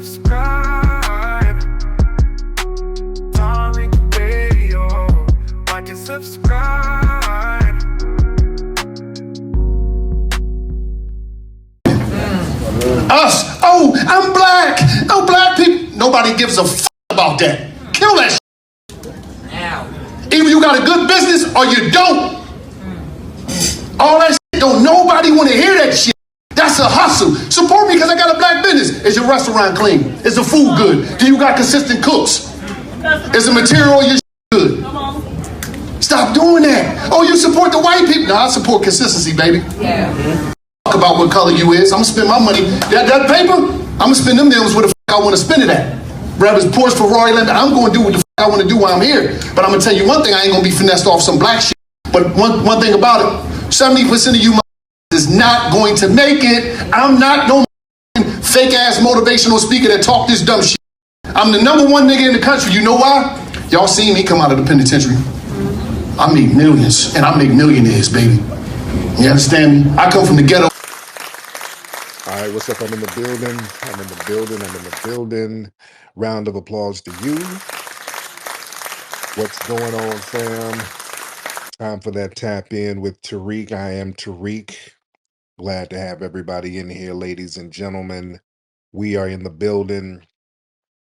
subscribe. Tariq Radio. Like and subscribe. Us. Oh, I'm black. Oh, black people. Nobody gives a about that. Kill that shit. Either you got a good business or you don't. All that shit, don't nobody want to hear that shit. That's a hustle. Support me because I got a black business. Is your restaurant clean? Is the food good? Do you got consistent cooks? Is the material your good? Stop doing that. Oh, you support the white people? No, I support consistency, baby. Yeah. Talk about what color you is. I'm gonna spend my money. That paper, I'm gonna spend them deals where the I want to spend it at. Whether it's Porsche, Ferrari, Lamborghini, I'm gonna do what the I want to do while I'm here. But I'm gonna tell you one thing: I ain't gonna be finessed off some black shit. But one thing about it, 70% of you is not going to make it. I'm not no fake ass motivational speaker that talk this dumb shit. I'm the #1 nigga in the country. You know why? Y'all seen me come out of the penitentiary. I make millions and I make millionaires, baby. You understand me? I come from the ghetto. All right, what's up? I'm in the building. I'm in the building. I'm in the building. Round of applause to you. What's going on, fam? Time for that tap in with Tariq. I am Tariq. Glad to have everybody in here, ladies and gentlemen. We are in the building.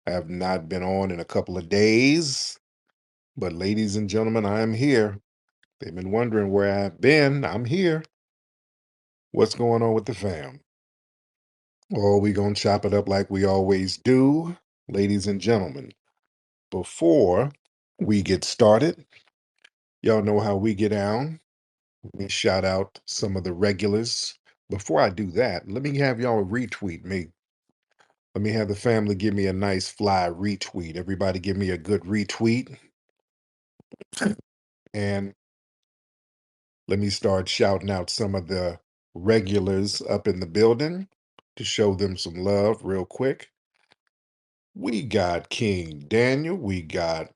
I have not been on in a couple of days, but ladies and gentlemen, I am here. They've been wondering where I've been. I'm here. What's going on with the fam? Well, we gonna chop it up like we always do, ladies and gentlemen. Before we get started, y'all know how we get down. Let me shout out some of the regulars. Before I do that, let me have y'all retweet me. Let me have the family give me a nice fly retweet. Everybody give me a good retweet. And let me start shouting out some of the regulars up in the building to show them some love real quick. We got King Daniel, we got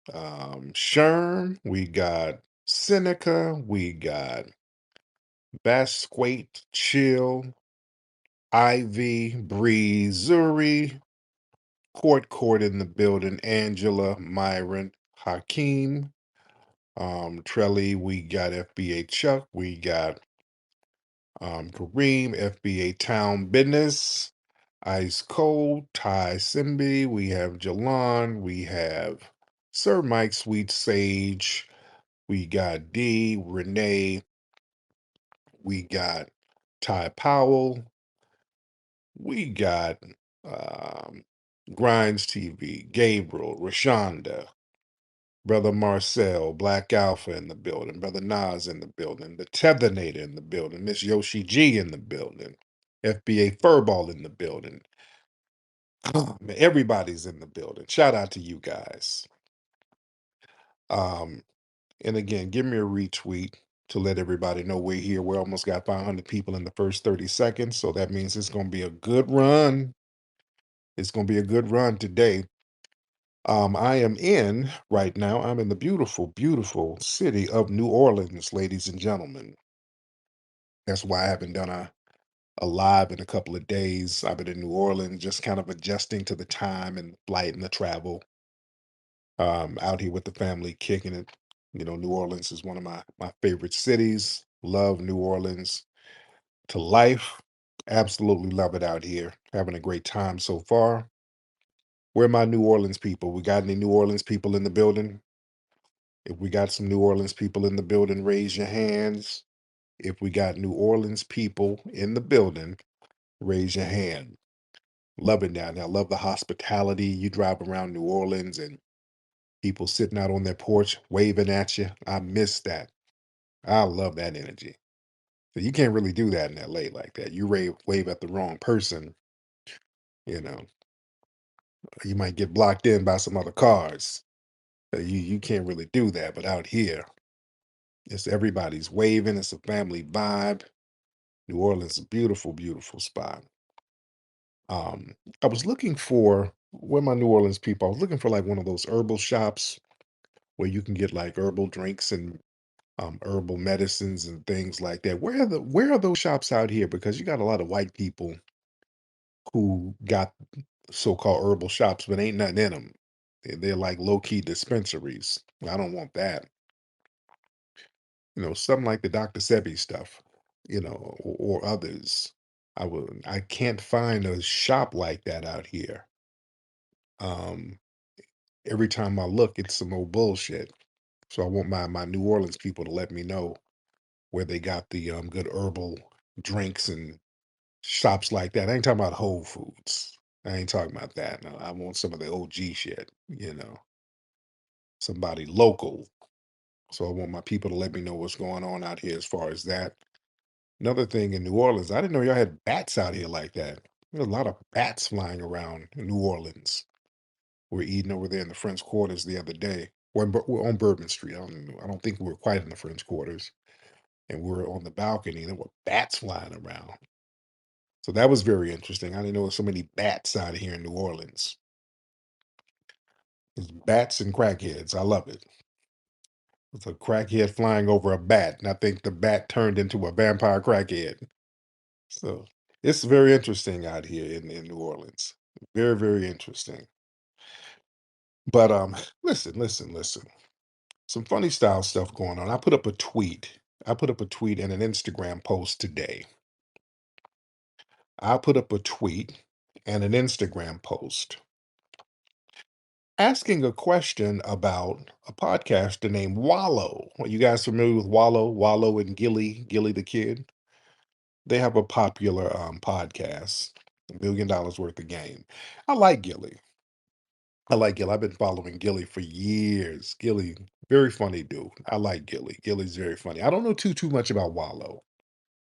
Sherm, we got Seneca, we got Basquate, Chill, Ivy, Breeze, Zuri, Court in the building, Angela, Myron, Hakeem, Trelly, we got FBA Chuck, we got Kareem, FBA Town Business, Ice Cold, Ty Simbi, we have Jalan, we have Sir Mike Sweet Sage, we got D, Renee, we got Ty Powell, we got Grinds TV, Gabriel, Rashonda, Brother Marcel, Black Alpha in the building, Brother Nas in the building, the Tethernator in the building, Miss Yoshi G in the building, FBA Furball in the building. Everybody's in the building. Shout out to you guys. And again, give me a retweet to let everybody know we're here. We almost got 500 people in the first 30 seconds. So that means it's going to be a good run. It's going to be a good run today. I am in right now. I'm in the beautiful, beautiful city of New Orleans, ladies and gentlemen. That's why I haven't done a live in a couple of days. I've been in New Orleans, just kind of adjusting to the time and flight and the travel. Out here with the family, kicking it. You know, New Orleans is one of my favorite cities. Love New Orleans to life. Absolutely love it out here. Having a great time so far. Where are my New Orleans people? We got any New Orleans people in the building? If we got some New Orleans people in the building, raise your hands. If we got New Orleans people in the building, raise your hand. Love it down there. Love the hospitality. You drive around New Orleans and people sitting out on their porch waving at you. I miss that. I love that energy. So you can't really do that in LA like that. You wave at the wrong person, you know, you might get blocked in by some other cars. You can't really do that. But out here, it's everybody's waving. It's a family vibe. New Orleans is a beautiful, beautiful spot. I was looking for where my New Orleans people. I was looking for like one of those herbal shops where you can get like herbal drinks and herbal medicines and things like that. Where are those shops out here? Because you got a lot of white people who got so-called herbal shops, but ain't nothing in them. They're like low-key dispensaries. I don't want that. Something like the Dr. Sebi stuff, or others. I can't find a shop like that out here. Um, every time I look, it's some old bullshit. So I want my New Orleans people to let me know where they got the good herbal drinks and shops like that. I ain't talking about Whole Foods. I ain't talking about that. No, I want some of the OG shit, somebody local. So I want my people to let me know what's going on out here as far as that. Another thing in New Orleans, I didn't know y'all had bats out here like that. There's a lot of bats flying around in New Orleans. We're eating over there in the French Quarters the other day. We're on Bourbon Street. I don't think we were quite in the French Quarters. And we were on the balcony, and there were bats flying around. So that was very interesting. I didn't know there were so many bats out here in New Orleans. There's bats and crackheads. I love it. It's a crackhead flying over a bat, and I think the bat turned into a vampire crackhead. So it's very interesting out here in New Orleans. Very, very interesting. But listen. Some funny style stuff going on. I put up a tweet. I put up a tweet and an Instagram post today. I put up a tweet and an Instagram post asking a question about a podcaster named Wallow. Are you guys familiar with Wallow? Wallow and Gilly the Kid? They have a popular podcast, $1 million worth of game. I like Gilly. I like Gilly. I've been following Gilly for years. Gilly, very funny dude. I like Gilly. Gilly's very funny. I don't know too much about Wallow,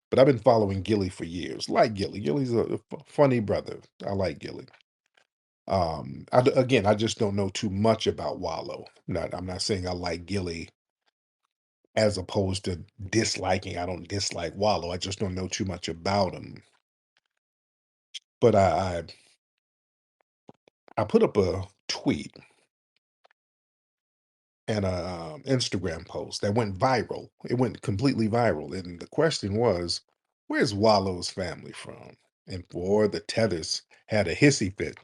but I've been following Gilly for years. Like Gilly. Gilly's a funny brother. I like Gilly. Again, I just don't know too much about Wallow. I'm not saying I like Gilly as opposed to disliking. I don't dislike Wallow. I just don't know too much about him. But I put up a tweet and a Instagram post that went viral. It went completely viral, and the question was, "Where's Wallow's family from?" And for the tethers had a hissy fit.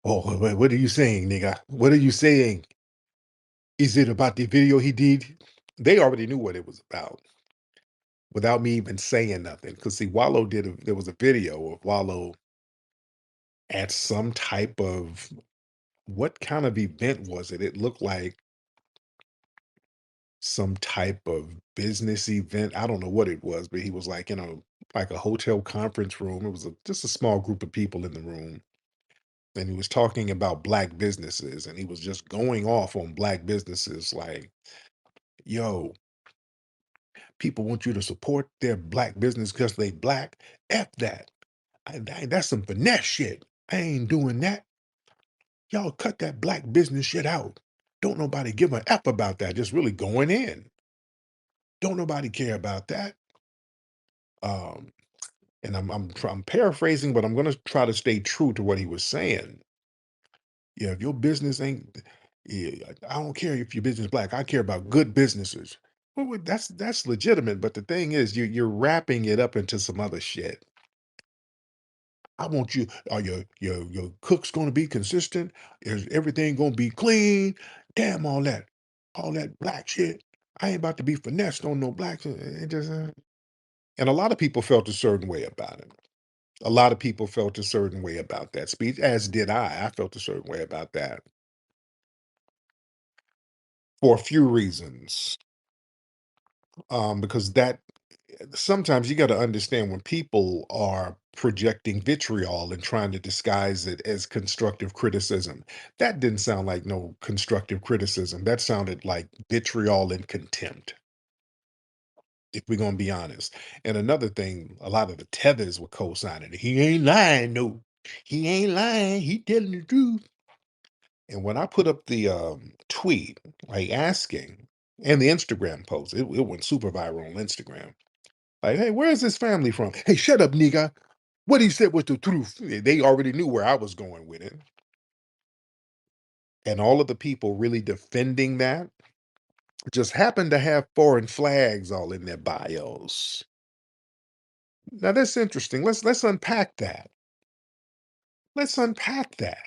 Oh, what are you saying, nigga? What are you saying? Is it about the video he did? They already knew what it was about without me even saying nothing. Because see, there was a video of Wallow at some type of, what kind of event was it? It looked like some type of business event. I don't know what it was, but he was like in a hotel conference room. It was just a small group of people in the room. And he was talking about black businesses, and he was just going off on black businesses like, yo, people want you to support their black business because they black. F that. That's some finesse shit. I ain't doing that. Y'all cut that black business shit out. Don't nobody give a F about that. Just really going in. Don't nobody care about that. Um, and I'm paraphrasing, but I'm gonna try to stay true to what he was saying. Yeah, if your business ain't, yeah, I don't care if your business is black. I care about good businesses. Well, that's legitimate, but the thing is, you're wrapping it up into some other shit. I want you. Are your cooks going to be consistent? Is everything going to be clean? Damn all that black shit. I ain't about to be finessed on no blacks. It just, and a lot of people felt a certain way about it. A lot of people felt a certain way about that speech, as did I. I felt a certain way about that for a few reasons. Because that sometimes you got to understand when people are projecting vitriol and trying to disguise it as constructive criticism. That didn't sound like no constructive criticism. That sounded like vitriol and contempt, if we're gonna be honest. And another thing, a lot of the tethers were co-signing it. He ain't lying, no. He ain't lying. He telling the truth. And when I put up the tweet, like asking, and the Instagram post, it went super viral on Instagram. Like, hey, where's this family from? Hey, shut up, nigga. What he said was the truth. They already knew where I was going with it. And all of the people really defending that just happened to have foreign flags all in their bios. Now that's interesting. Let's unpack that. Let's unpack that.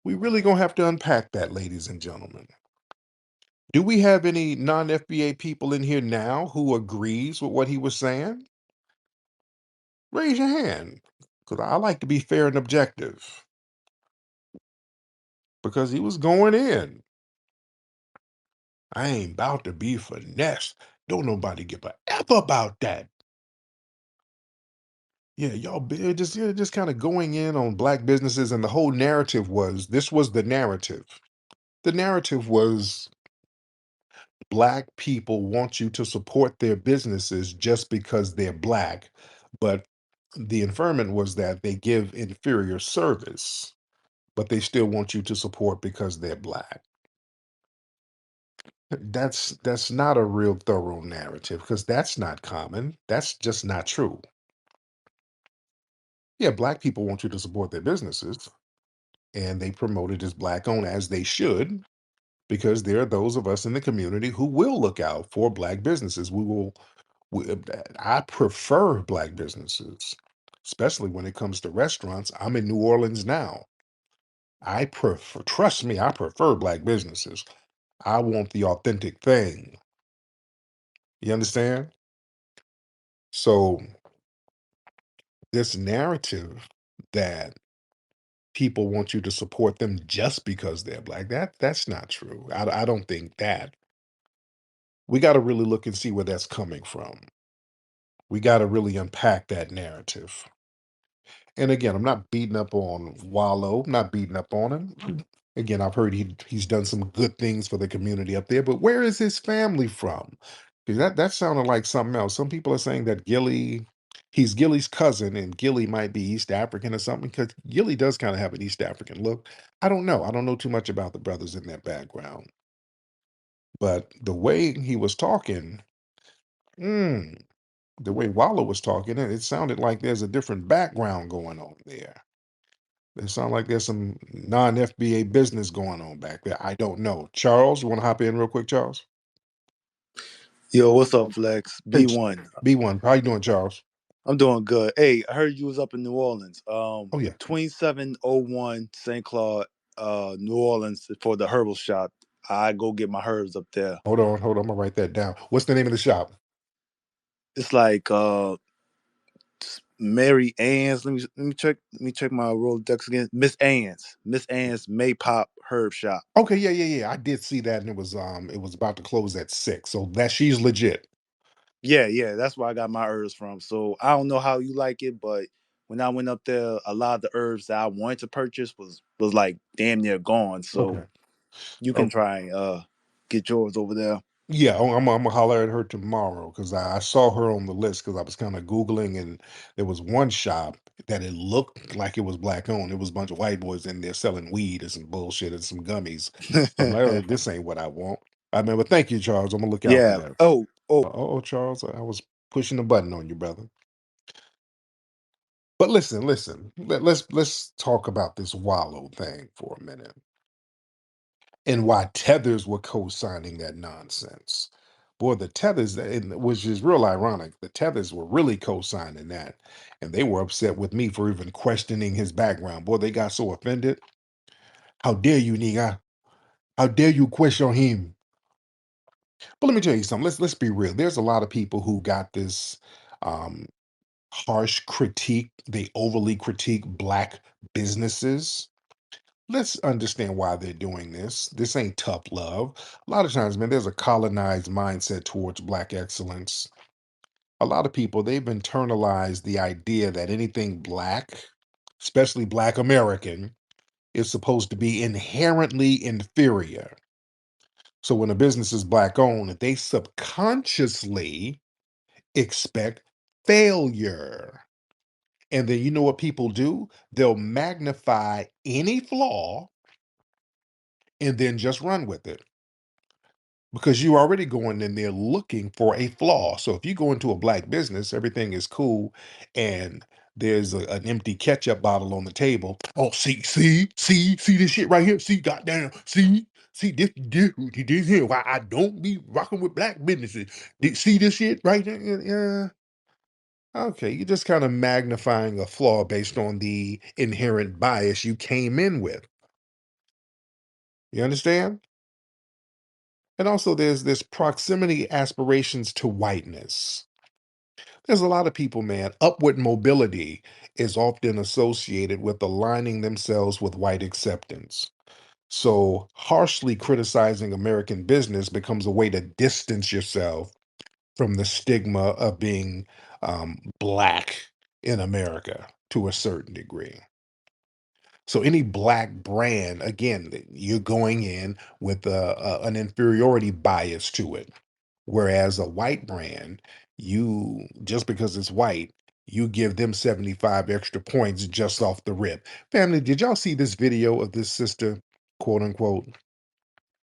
We really gonna have to unpack that, ladies and gentlemen. Do we have any non-FBA people in here now who agrees with what he was saying? Raise your hand, because I like to be fair and objective. Because he was going in. I ain't about to be finessed. Don't nobody give a F about that. Yeah, y'all just kind of going in on black businesses, and the whole narrative was this was the narrative. The narrative was black people want you to support their businesses just because they're black, but the inferment was that they give inferior service, but they still want you to support because they're black. That's not a real thorough narrative because that's not common. That's just not true. Yeah, black people want you to support their businesses, and they promote it as black owned as they should, because there are those of us in the community who will look out for black businesses. I prefer black businesses, especially when it comes to restaurants. I'm in New Orleans now. Trust me, I prefer black businesses. I want the authentic thing. You understand? So this narrative that people want you to support them just because they're black, that's not true. I don't think that. We got to really look and see where that's coming from. We got to really unpack that narrative. And again, I'm not beating up on Wallow, I'm not beating up on him. Again, I've heard he's done some good things for the community up there, but where is his family from? 'Cause that sounded like something else. Some people are saying that he's Gilly's cousin, and Gilly might be East African or something, because Gilly does kind of have an East African look. I don't know. I don't know too much about the brothers in their background. But the way he was talking, mm, the way Wallo was talking, it sounded like there's a different background going on there. It sounds like there's some non-FBA business going on back there. I don't know. Charles, you want to hop in real quick, Charles? Yo, what's up, Flex? Hey, B1. B1, how you doing, Charles? I'm doing good. Hey, I heard you was up in New Orleans. Oh yeah. 2701 St. Claude, New Orleans for the herbal shop. I go get my herbs up there. Hold on. I'm gonna write that down. What's the name of the shop? It's like Mary Ann's. Let me check my Rolodex again. Miss Ann's May Pop Herb Shop. Okay, yeah. I did see that, and it was about to close at 6. So that she's legit. Yeah, that's where I got my herbs from. So I don't know how you like it, but when I went up there, a lot of the herbs that I wanted to purchase was like damn near gone. So Okay. you can try and get yours over there. Yeah, I'm gonna holler at her tomorrow because I saw her on the list because I was kind of Googling, and there was one shop that it looked like it was black owned. It was a bunch of white boys in there selling weed and some bullshit and some gummies. I'm like, oh, this ain't what I want. I mean, but thank you, Charles. I'm gonna look out for Yeah. that. Oh. Oh, Charles, I was pushing the button on you, brother. But listen. Let's talk about this Wallow thing for a minute, and why tethers were co-signing that nonsense. Boy, the tethers, which is real ironic, the tethers were really co-signing that, and they were upset with me for even questioning his background. Boy, they got so offended. How dare you, nigga? How dare you question him? But let me tell you something. Let's be real. There's a lot of people who got this um, harsh critique. They overly critique black businesses. Let's understand why they're doing this. This ain't tough love. A lot of times, man, there's a colonized mindset towards black excellence. A lot of people, they've internalized the idea that anything black, especially black American, is supposed to be inherently inferior. So when a business is black owned, they subconsciously expect failure. And then you know what people do? They'll magnify any flaw and then just run with it, because you already going in there looking for a flaw. So if you go into a black business, everything is cool, and there's an empty ketchup bottle on the table. Oh, see this shit right here. See, goddamn, see this here. Why I don't be rocking with black businesses. See this shit right there? Yeah. Okay, you're just kind of magnifying a flaw based on the inherent bias you came in with. You understand? And also, there's this proximity aspirations to whiteness. There's a lot of people, man, upward mobility is often associated with aligning themselves with white acceptance. So, harshly criticizing American business becomes a way to distance yourself from the stigma of being black in America to a certain degree. So any black brand, again, you're going in with an inferiority bias to it. Whereas a white brand, you just because it's white, you give them 75 extra points just off the rip. Family, did y'all see this video of this sister, quote unquote?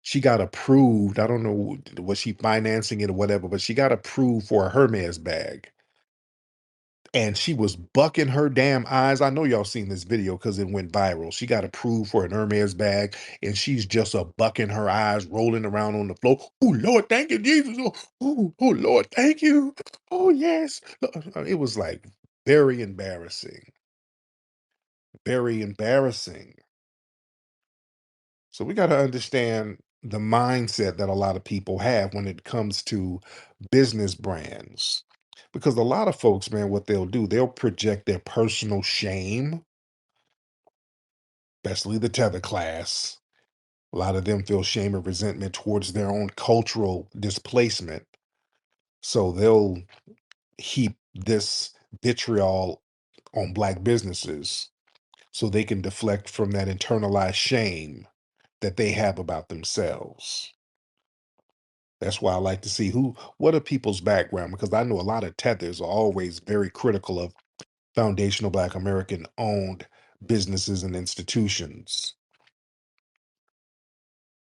She got approved. I don't know, was she financing it or whatever, but she got approved for a Hermes bag. And she was bucking her damn eyes. I know y'all seen this video because it went viral. She got approved for an Hermes bag, and she's just a bucking her eyes, rolling around on the floor. Oh Lord, thank you, Jesus. Oh Lord, thank you. Oh yes. It was like very embarrassing. Very embarrassing. So we got to understand the mindset that a lot of people have when it comes to business brands. Because a lot of folks, man, what they'll do, they'll project their personal shame, especially the tether class. A lot of them feel shame and resentment towards their own cultural displacement. So they'll heap this vitriol on black businesses so they can deflect from that internalized shame that they have about themselves. That's why I like to see what are people's background, because I know a lot of tethers are always very critical of foundational Black American owned businesses and institutions.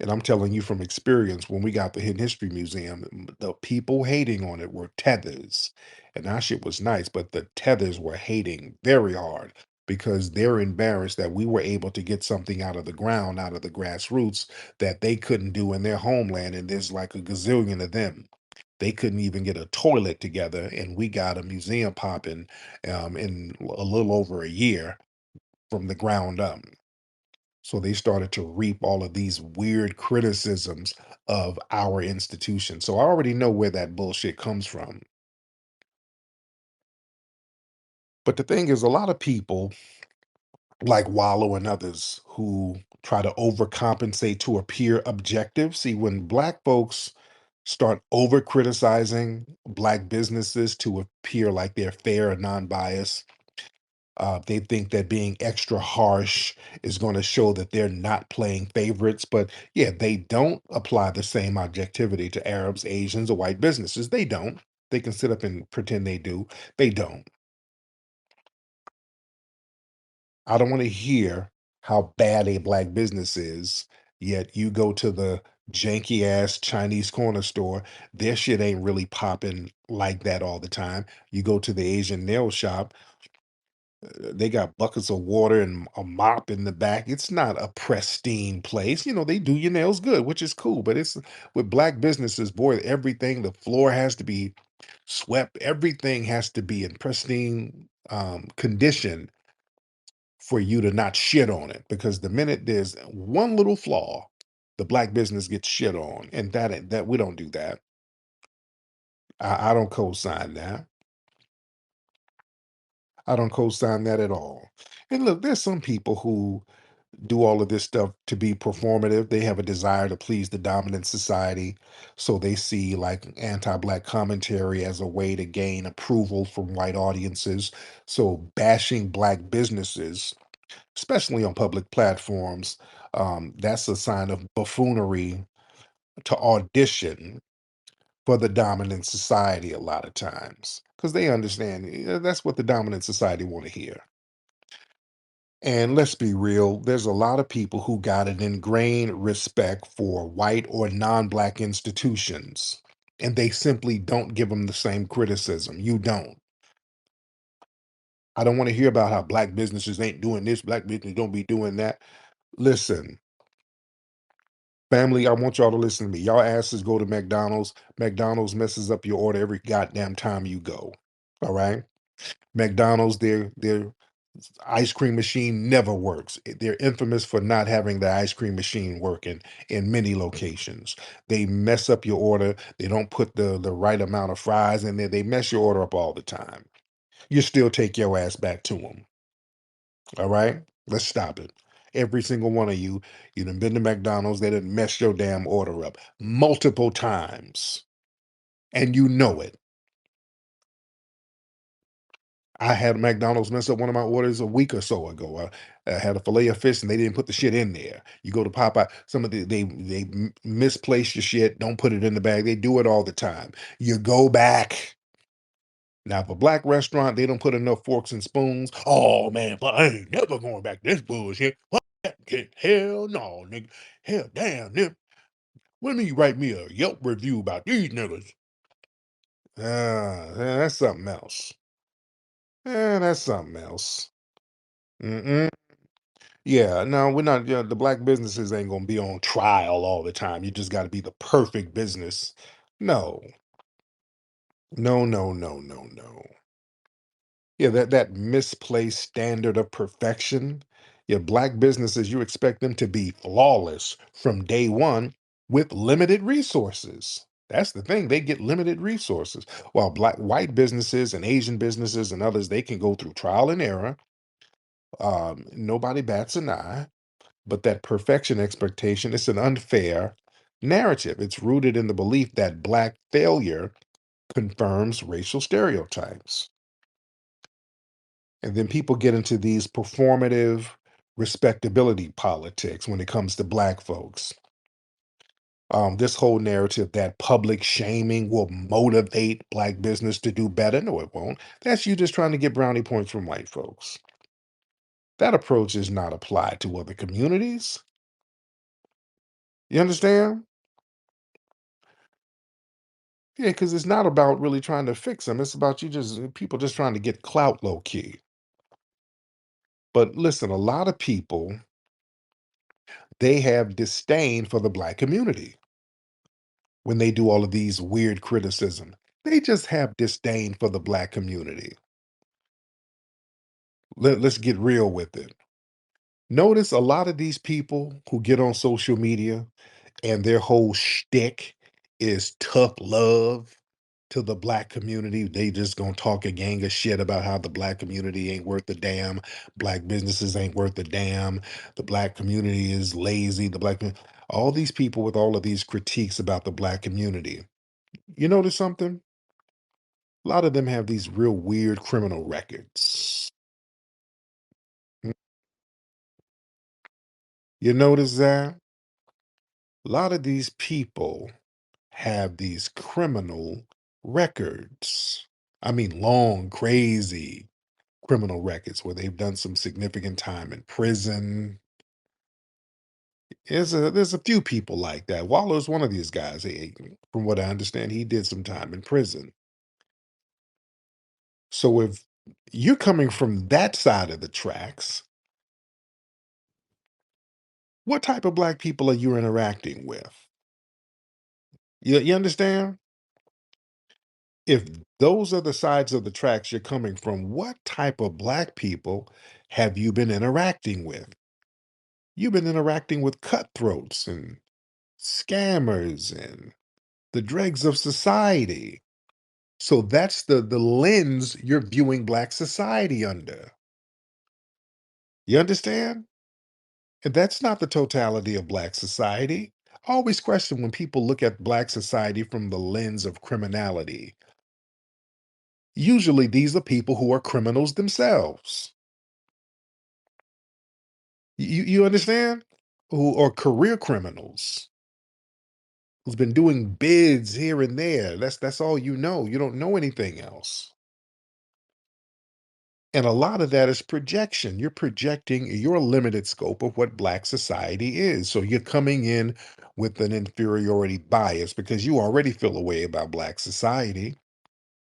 And I'm telling you from experience, when we got the Hidden History Museum, the people hating on it were tethers. And that shit was nice, but the tethers were hating very hard because they're embarrassed that we were able to get something out of the ground, out of the grassroots, that they couldn't do in their homeland. And there's like a gazillion of them. They couldn't even get a toilet together, and we got a museum popping in a little over a year from the ground up. So they started to reap all of these weird criticisms of our institution. So I already know where that bullshit comes from. But the thing is, a lot of people like Wallow and others who try to overcompensate to appear objective. See, when black folks start over criticizing black businesses to appear like they're fair and non-biased, they think that being extra harsh is going to show that they're not playing favorites. But yeah, they don't apply the same objectivity to Arabs, Asians, or white businesses. They don't. They can sit up and pretend they do. They don't. I don't want to hear how bad a black business is, yet you go to the janky ass Chinese corner store, their shit ain't really popping like that all the time. You go to the Asian nail shop, they got buckets of water and a mop in the back. It's not a pristine place. You know, they do your nails good, which is cool, but it's with black businesses, boy, everything, the floor has to be swept, everything has to be in pristine condition for you to not shit on it, because the minute there's one little flaw, the black business gets shit on, and that we don't do that. I don't co-sign that. I don't co-sign that at all. And look, there's some people who do all of this stuff to be performative. They have a desire to please the dominant society, so they see like anti-black commentary as a way to gain approval from white audiences. So bashing black businesses, especially on public platforms, that's a sign of buffoonery to audition for the dominant society a lot of times because they understand that's what the dominant society want to hear. And let's be real, there's a lot of people who got an ingrained respect for white or non-black institutions, and they simply don't give them the same criticism. You don't. I don't want to hear about how black businesses ain't doing this, black businesses don't be doing that. Listen, family, I want y'all to listen to me. Y'all asses go to McDonald's. McDonald's messes up your order every goddamn time you go. All right. McDonald's, their ice cream machine never works. They're infamous for not having the ice cream machine working in many locations. They mess up your order. They don't put the right amount of fries in there. They mess your order up all the time. You still take your ass back to them. All right? Let's stop it. Every single one of you, you done been to McDonald's, they done messed your damn order up multiple times. And you know it. I had McDonald's mess up one of my orders a week or so ago. I had a fillet of fish and they didn't put the shit in there. You go to Popeye, some of they misplace your shit, don't put it in the bag. They do it all the time. You go back. Now, if a black restaurant, they don't put enough forks and spoons. Oh man, but I ain't never going back to this bullshit. What? Hell no, nigga. Hell damn, nigga. Let me write me a Yelp review about these niggas. That's something else. That's something else. Mm-mm. Yeah, no, we're not. Yeah, the black businesses ain't gonna be on trial all the time. You just got to be the perfect business. No, no, no, no, no, no. Yeah, that misplaced standard of perfection. Yeah, black businesses, you expect them to be flawless from day one with limited resources. That's the thing. They get limited resources. While white businesses and Asian businesses and others, they can go through trial and error. Nobody bats an eye. But that perfection expectation is an unfair narrative. It's rooted in the belief that black failure confirms racial stereotypes. And then people get into these performative respectability politics when it comes to black folks. This whole narrative that public shaming will motivate black business to do better. No, it won't. That's you just trying to get brownie points from white folks. That approach is not applied to other communities. You understand? Yeah, because it's not about really trying to fix them. It's about you just people just trying to get clout low key. But listen, a lot of people, they have disdain for the black community when they do all of these weird criticism. They just have disdain for the black community. Let's get real with it. Notice a lot of these people who get on social media and their whole shtick is tough love to the black community. They just gonna talk a gang of shit about how the black community ain't worth a damn, black businesses ain't worth a damn, the black community is lazy, all these people with all of these critiques about the black community. You notice something? A lot of them have these real weird criminal records. Mm, You notice that? A lot of these people have these criminal records. I mean, long, crazy criminal records where they've done some significant time in prison. There's a few people like that. Wallow's one of these guys. From what I understand, he did some time in prison. So if you're coming from that side of the tracks, what type of black people are you interacting with? You understand? If those are the sides of the tracks you're coming from, what type of black people have you been interacting with? You've been interacting with cutthroats and scammers and the dregs of society. So that's the lens you're viewing black society under. You understand? And that's not the totality of black society. I always question when people look at black society from the lens of criminality. Usually these are people who are criminals themselves. You understand? Who are career criminals, who's been doing bids here and there. That's all you know. You don't know anything else. And a lot of that is projection. You're projecting your limited scope of what black society is. So you're coming in with an inferiority bias because you already feel a way about black society.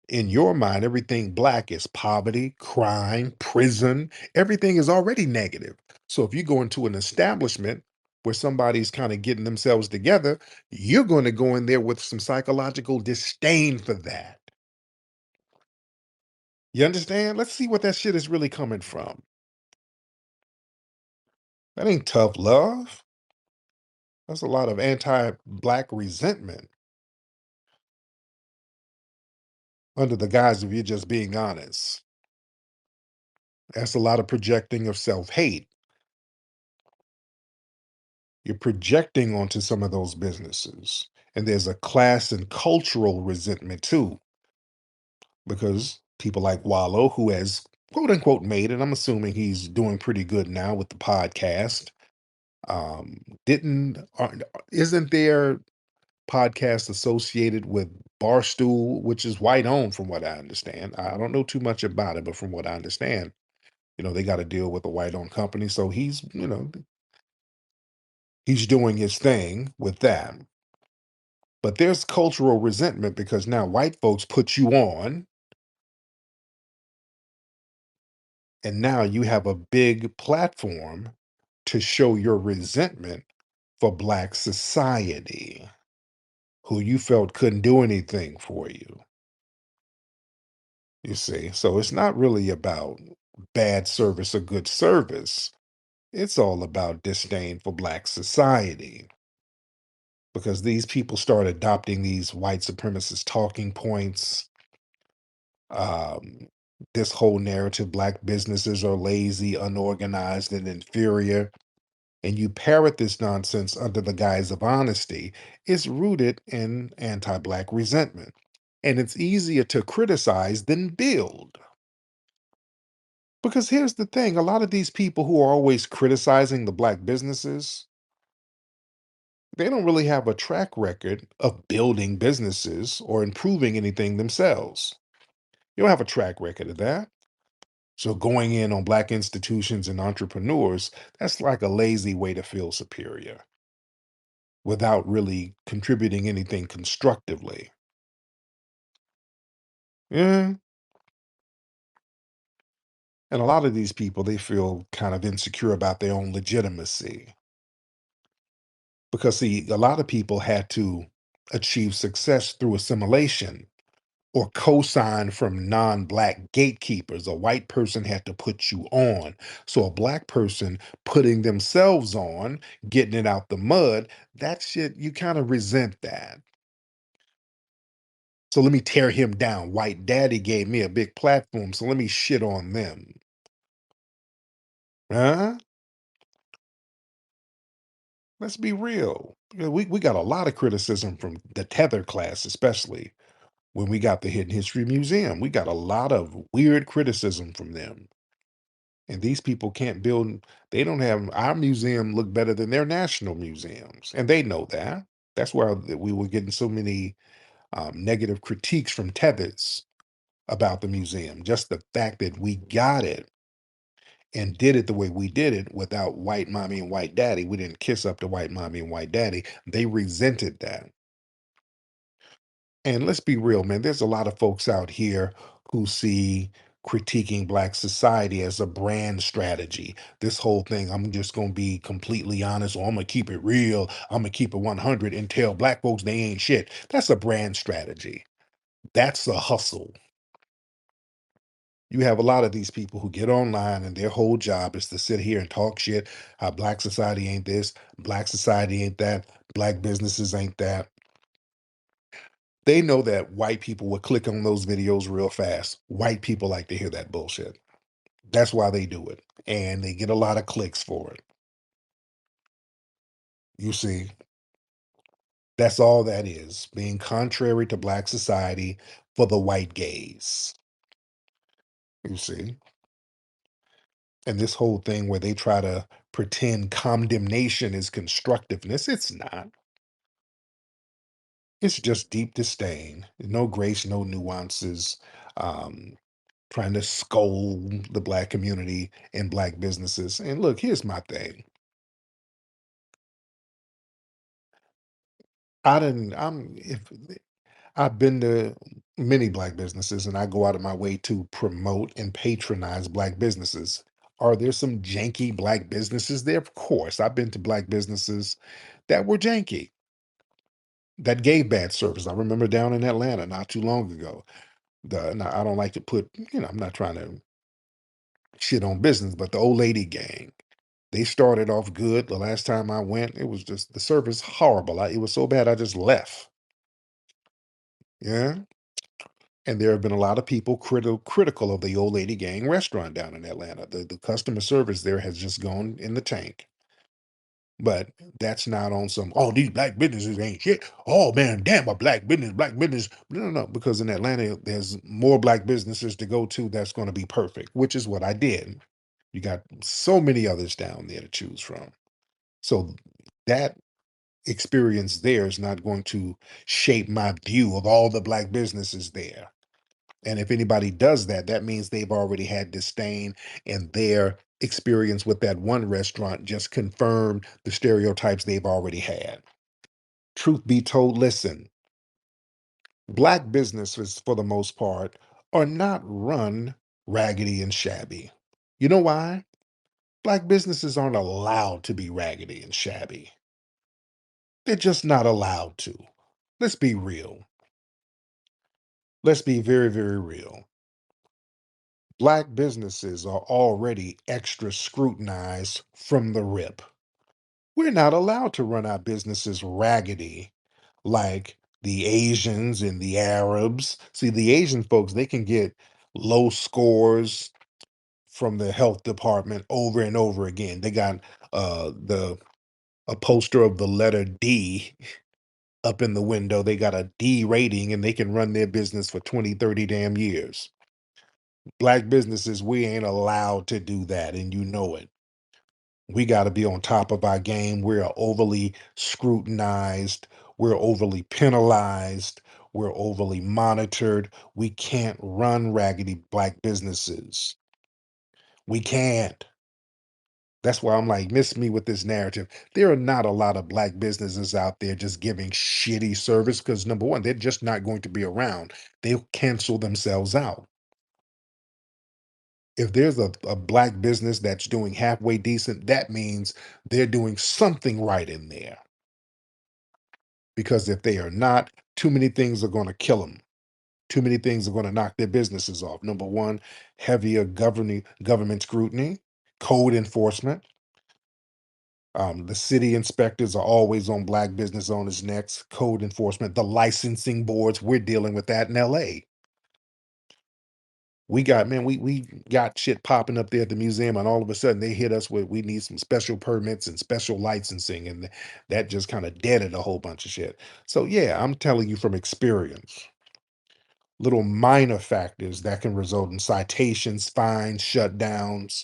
In your mind, everything black is poverty, crime, prison. Everything is already negative. So if you go into an establishment where somebody's kind of getting themselves together, you're going to go in there with some psychological disdain for that. You understand? Let's see what that shit is really coming from. That ain't tough love. That's a lot of anti-black resentment under the guise of you just being honest. That's a lot of projecting of self-hate. You're projecting onto some of those businesses. And there's a class and cultural resentment too, because people like Wallow, who has quote unquote made it, I'm assuming he's doing pretty good now with the podcast. Didn't isn't there podcast associated with Barstool, which is white owned from what I understand. I don't know too much about it, but from what I understand, they got to deal with a white owned company. So he's doing his thing with that. But there's cultural resentment because now white folks put you on, and now you have a big platform to show your resentment for black society, who you felt couldn't do anything for you. You see, so it's not really about bad service or good service. It's all about disdain for black society because these people start adopting these white supremacist talking points. Um, this whole narrative, black businesses are lazy, unorganized, and inferior. And you parrot this nonsense under the guise of honesty, is rooted in anti black resentment. And it's easier to criticize than build. Because here's the thing, a lot of these people who are always criticizing the black businesses, they don't really have a track record of building businesses or improving anything themselves. You don't have a track record of that. So going in on black institutions and entrepreneurs, that's like a lazy way to feel superior without really contributing anything constructively. Yeah. And a lot of these people, they feel kind of insecure about their own legitimacy. Because, see, a lot of people had to achieve success through assimilation or co-sign from non-black gatekeepers. A white person had to put you on. So a black person putting themselves on, getting it out the mud, that shit, you kind of resent that. So let me tear him down. White daddy gave me a big platform, so let me shit on them. Huh? Let's be real. We got a lot of criticism from the tether class, especially when we got the Hidden History Museum. We got a lot of weird criticism from them. And these people can't build, they don't have our museum look better than their national museums. And they know that. That's why we were getting so many negative critiques from tethers about the museum. Just the fact that we got it and did it the way we did it without white mommy and white daddy. We didn't kiss up to white mommy and white daddy. They resented that. And let's be real, man, there's a lot of folks out here who see critiquing black society as a brand strategy. This whole thing, I'm just going to be completely honest, or I'm going to keep it real, I'm going to keep it 100 and tell black folks they ain't shit. That's a brand strategy. That's a hustle. You have a lot of these people who get online and their whole job is to sit here and talk shit, how black society ain't this, black society ain't that, black businesses ain't that. They know that white people will click on those videos real fast. White people like to hear that bullshit. That's why they do it. And they get a lot of clicks for it. You see, that's all that is, being contrary to black society for the white gaze. You see? And this whole thing where they try to pretend condemnation is constructiveness, it's not. It's just deep disdain. No grace, no nuances. Um, Trying to scold the black community and black businesses. And look, here's my thing. I didn't, I'm, if I've been to many black businesses and I go out of my way to promote and patronize black businesses. Are there some janky black businesses there? Of course. I've been to black businesses that were janky, that gave bad service. I remember down in Atlanta not too long ago. Now, I don't like to put, I'm not trying to shit on business, but the old lady gang, they started off good. The last time I went, it was just the service horrible. It was so bad I just left. Yeah. And there have been a lot of people critical of the old lady gang restaurant down in Atlanta. The customer service there has just gone in the tank. But that's not on some, oh, these black businesses ain't shit. Oh man, damn, a black business, black business. No, no, no, because in Atlanta, there's more black businesses to go to that's going to be perfect, which is what I did. You got so many others down there to choose from. So that experience there is not going to shape my view of all the black businesses there. And if anybody does that, that means they've already had disdain, and their experience with that one restaurant just confirmed the stereotypes they've already had. Truth be told, listen, black businesses, for the most part, are not run raggedy and shabby. You know why? Black businesses aren't allowed to be raggedy and shabby. They're just not allowed to. Let's be real. Let's be very, very real. Black businesses are already extra scrutinized from the rip. We're not allowed to run our businesses raggedy like the Asians and the Arabs. See, the Asian folks, they can get low scores from the health department over and over again. They got the a poster of the letter D up in the window. They got a D rating and they can run their business for 20, 30 damn years. Black businesses, we ain't allowed to do that, and you know it. We got to be on top of our game. We're overly scrutinized. We're overly penalized. We're overly monitored. We can't run raggedy black businesses. We can't. That's why I'm like, miss me with this narrative. There are not a lot of black businesses out there just giving shitty service because, number one, they're just not going to be around. They'll cancel themselves out. If there's a black business that's doing halfway decent, that means they're doing something right in there. Because if they are not, too many things are going to kill them. Too many things are going to knock their businesses off. Number one, heavier government scrutiny, code enforcement. The city inspectors are always on black business owners' necks. Code enforcement, the licensing boards. We're dealing with that in LA. We got shit popping up there at the museum, and all of a sudden they hit us with we need some special permits and special licensing, and that just kind of deaded a whole bunch of shit. So yeah, I'm telling you from experience, little minor factors that can result in citations, fines, shutdowns.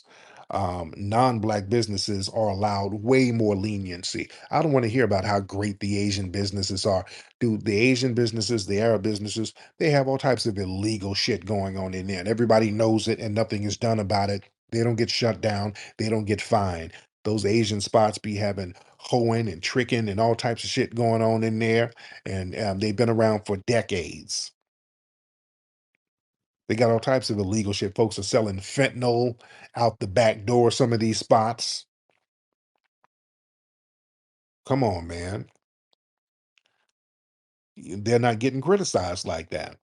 Non-black businesses are allowed way more leniency. I don't want to hear about how great the Asian businesses are. Dude, the Asian businesses, the Arab businesses, they have all types of illegal shit going on in there, and everybody knows it, and nothing is done about it. They don't get shut down. They don't get fined. Those Asian spots be having hoeing and tricking and all types of shit going on in there, and they've been around for decades. They got all types of illegal shit. Folks are selling fentanyl out the back door, some of these spots. Come on, man. They're not getting criticized like that.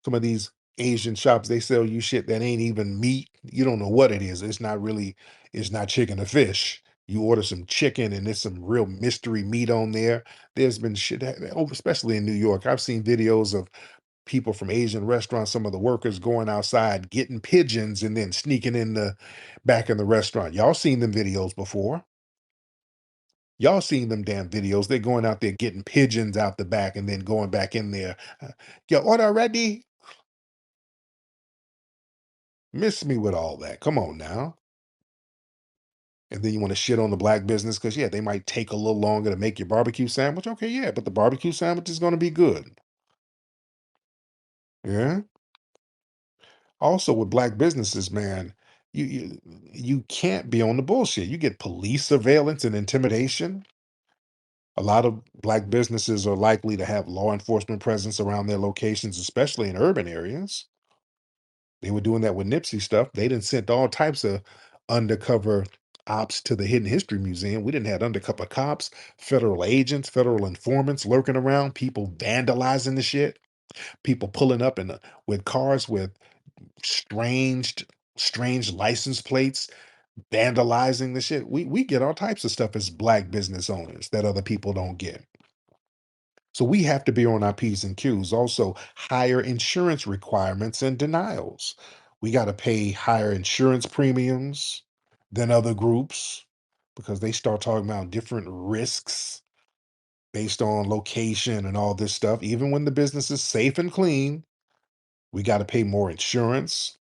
Some of these Asian shops, they sell you shit that ain't even meat. You don't know what it is. It's not chicken or fish. You order some chicken and there's some real mystery meat on there. There's been shit, especially in New York. I've seen videos of people from Asian restaurants, some of the workers going outside getting pigeons and then sneaking in the back in the restaurant. Y'all seen them videos before. Y'all seen them damn videos. They're going out there getting pigeons out the back and then going back in there. Your order ready? Miss me with all that. Come on now. And then you want to shit on the black business because, yeah, they might take a little longer to make your barbecue sandwich. Okay, yeah, but the barbecue sandwich is going to be good. Yeah. Also, with black businesses, man, you can't be on the bullshit. You get police surveillance and intimidation. A lot of black businesses are likely to have law enforcement presence around their locations, especially in urban areas. They were doing that with Nipsey stuff. They didn't send all types of undercover ops to the Hidden History Museum. We didn't have undercover cops, federal agents, federal informants lurking around, people vandalizing the shit. People pulling up in with cars with strange strange license plates, vandalizing the shit. We get all types of stuff as black business owners that other people don't get. So we have to be on our P's and Q's. Also, higher insurance requirements and denials. We got to pay higher insurance premiums than other groups because they start talking about different risks based on location and all this stuff. Even when the business is safe and clean, we got to pay more insurance.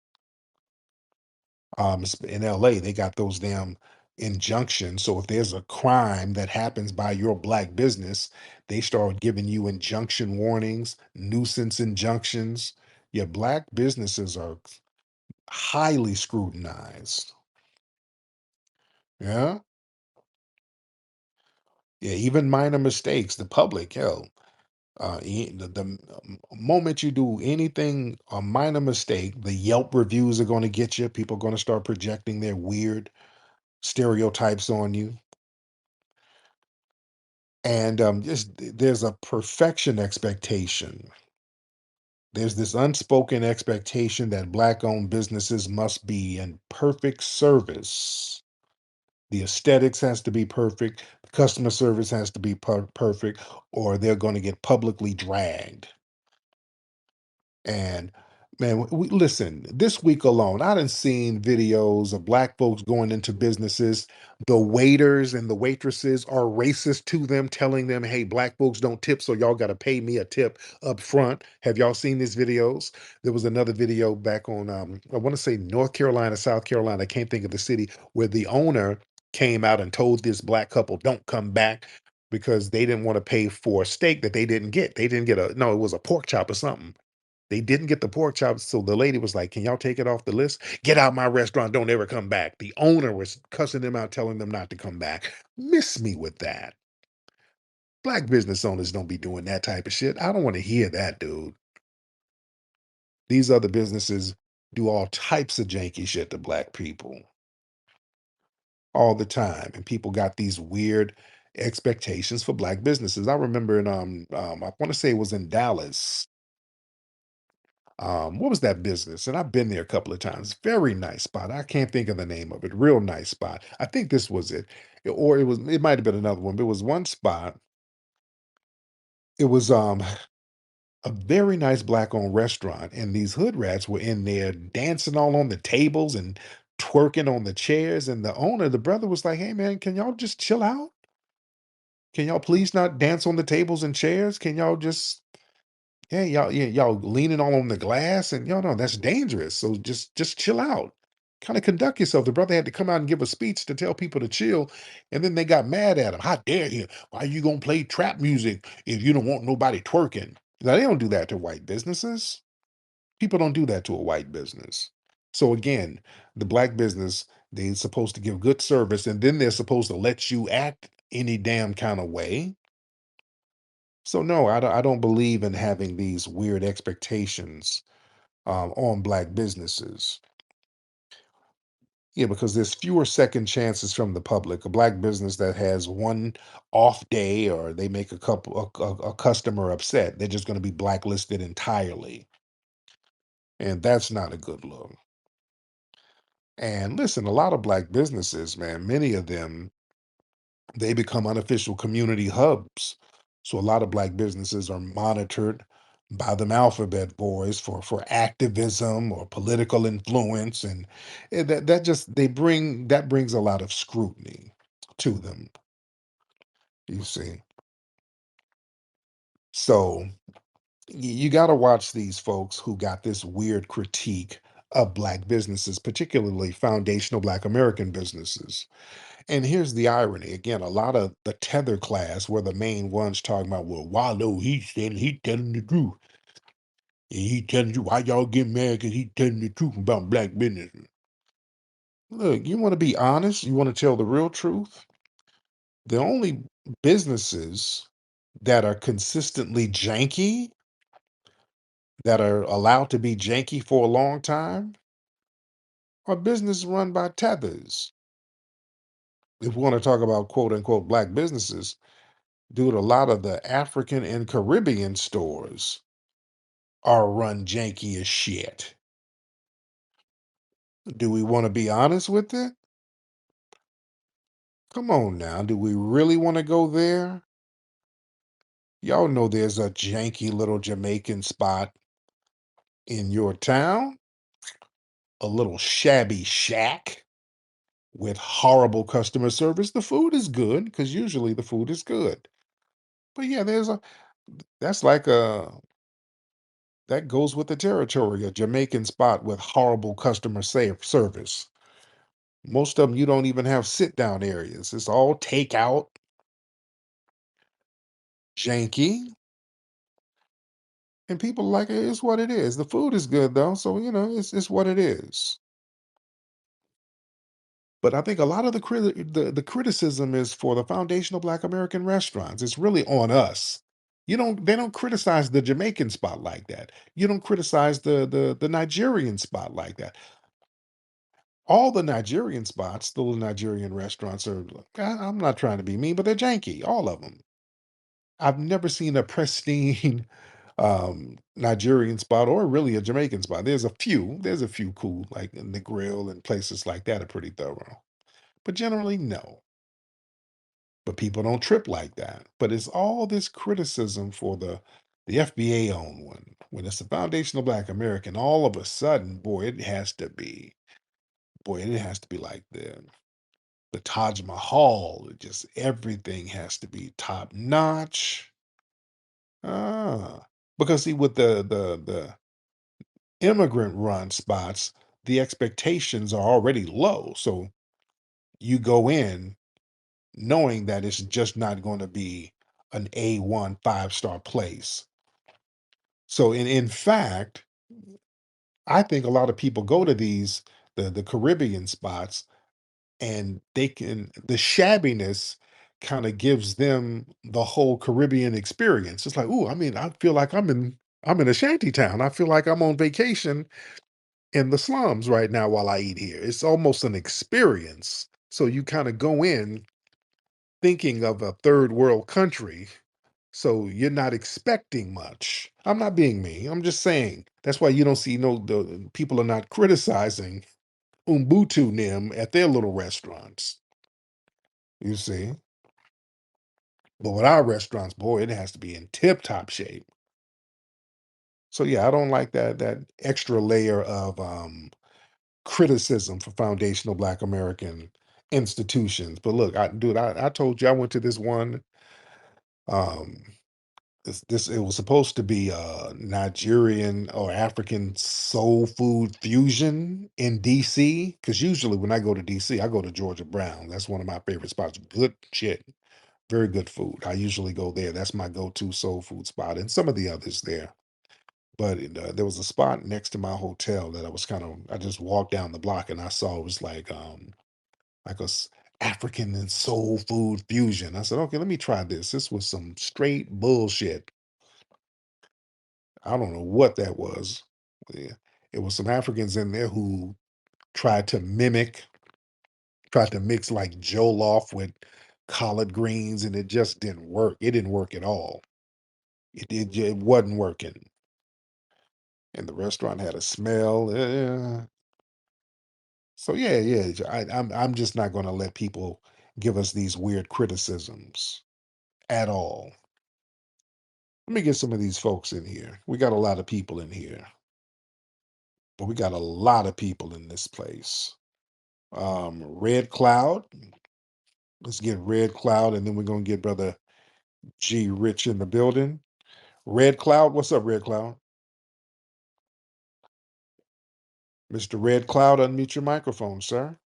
In LA, they got those damn injunctions. So if there's a crime that happens by your black business, they start giving you injunction warnings, nuisance injunctions. Your black businesses are highly scrutinized. Yeah. Yeah. Even minor mistakes, the public, hell, moment you do anything, a minor mistake, the Yelp reviews are going to get you. People are going to start projecting their weird stereotypes on you. And just there's a perfection expectation. There's this unspoken expectation that black-owned businesses must be in perfect service. The aesthetics has to be perfect, the customer service has to be perfect, or they're going to get publicly dragged. And man, we listen, this week alone, I done seen videos of black folks going into businesses. The waiters and the waitresses are racist to them, telling them, hey, black folks don't tip, so y'all got to pay me a tip up front. Have y'all seen these videos? There was another video back on, I want to say North Carolina, South Carolina, I can't think of the city, where the owner came out and told this black couple, don't come back because they didn't want to pay for a steak that they didn't get. They didn't get no, it was a pork chop or something. They didn't get the pork chops, so the lady was like, "Can y'all take it off the list? Get out my restaurant, don't ever come back." The owner was cussing them out, telling them not to come back. Miss me with that. Black business owners don't be doing that type of shit. I don't want to hear that, dude. These other businesses do all types of janky shit to black people all the time, and people got these weird expectations for black businesses. I remember in I want to say it was in Dallas. What was that business? And I've been there a couple of times. Very nice spot. I can't think of the name of it. Real nice spot. I think this was it. Or it might have been another one, but it was one spot. It was a very nice black owned restaurant. And these hood rats were in there dancing all on the tables and twerking on the chairs. And the owner, the brother was like, hey man, can y'all just chill out? Can y'all please not dance on the tables and chairs? Can y'all just yeah, y'all leaning all on the glass and y'all know that's dangerous. So just chill out. Kind of conduct yourself. The brother had to come out and give a speech to tell people to chill, and then they got mad at him. How dare you? Why you gonna play trap music if you don't want nobody twerking? Now they don't do that to white businesses. People don't do that to a white business. So again, the black business, they're supposed to give good service, and then they're supposed to let you act any damn kind of way. So no, I don't believe in having these weird expectations on black businesses. Yeah, because there's fewer second chances from the public. A black business that has one off day or they make a customer upset, they're just going to be blacklisted entirely, and that's not a good look. And listen, a lot of black businesses, man, many of them they become unofficial community hubs. So a lot of black businesses are monitored by them alphabet boys for activism or political influence, and that just that brings a lot of scrutiny to them. You see, so you got to watch these folks who got this weird critique of black businesses, particularly foundational black American businesses. And here's the irony. Again, a lot of the tether class were the main ones talking about, well, Wallow, he telling the truth. And he telling you why y'all get mad because he telling the truth about black business. Look, you want to be honest, you want to tell the real truth. The only businesses that are consistently janky, that are allowed to be janky for a long time, are businesses run by tethers. If we want to talk about quote unquote black businesses, dude, a lot of the African and Caribbean stores. are run janky as shit. Do we want to be honest with it? Come on now. Do we really want to go there? Y'all know there's a janky little Jamaican spot in your town, a little shabby shack with horrible customer service. The food is good because usually the food is good. But yeah, that's like that goes with the territory, a Jamaican spot with horrible customer service. Most of them, you don't even have sit down areas. It's all takeout, janky, and people like it. It's what it is. The food is good though, so it's what it is. But I think a lot of the criticism is for the foundational Black American restaurants. It's really on us. They don't criticize the Jamaican spot like that. You don't criticize the Nigerian spot like that. All the Nigerian spots, the little Nigerian restaurants are. I'm not trying to be mean, but they're janky. All of them. I've never seen a pristine Nigerian spot or really a Jamaican spot. There's a few. There's a few cool, like in the grill and places like that are pretty thorough. But generally, no. But people don't trip like that. But it's all this criticism for the FBA owned one. When it's the Foundation of Black American, all of a sudden, boy, it has to be like the Taj Mahal. Just everything has to be top notch. Ah, because see, with the immigrant run spots, the expectations are already low. So you go in knowing that it's just not going to be an A1 5-star place. So in fact, I think a lot of people go to the Caribbean spots and the shabbiness kind of gives them the whole Caribbean experience. It's like, ooh, I mean, I feel like I'm in a shanty town. I feel like I'm on vacation in the slums right now while I eat here. It's almost an experience. So you kind of go in thinking of a third world country. So you're not expecting much. I'm not being mean. I'm just saying. That's why you don't see the people are not criticizing Ubuntu Nim at their little restaurants. You see? But with our restaurants, boy, it has to be in tip-top shape. So yeah, I don't like that extra layer of criticism for foundational Black American institutions. But look, I told you I went to this one. Um, it was supposed to be a Nigerian or African soul food fusion in DC. Because usually when I go to DC, I go to Georgia Brown. That's one of my favorite spots. Good shit, very good food. I usually go there. That's my go-to soul food spot, and some of the others there. But there was a spot next to my hotel that I just walked down the block and I saw it was like African and soul food fusion. I said, okay, let me try this. This was some straight bullshit. I don't know what that was. Yeah. It was some Africans in there who tried to tried to mix like jollof with collard greens, and it just didn't work. It didn't work at all. It wasn't working. And the restaurant had a smell. So yeah, I'm just not going to let people give us these weird criticisms at all. Let me get some of these folks in here. We got a lot of people in here, but we got a lot of people in this place. Red Cloud. Let's get Red Cloud, and then we're gonna get brother G Rich in the building. Red Cloud, what's up, Red Cloud? Mr. Red Cloud, unmute your microphone, sir.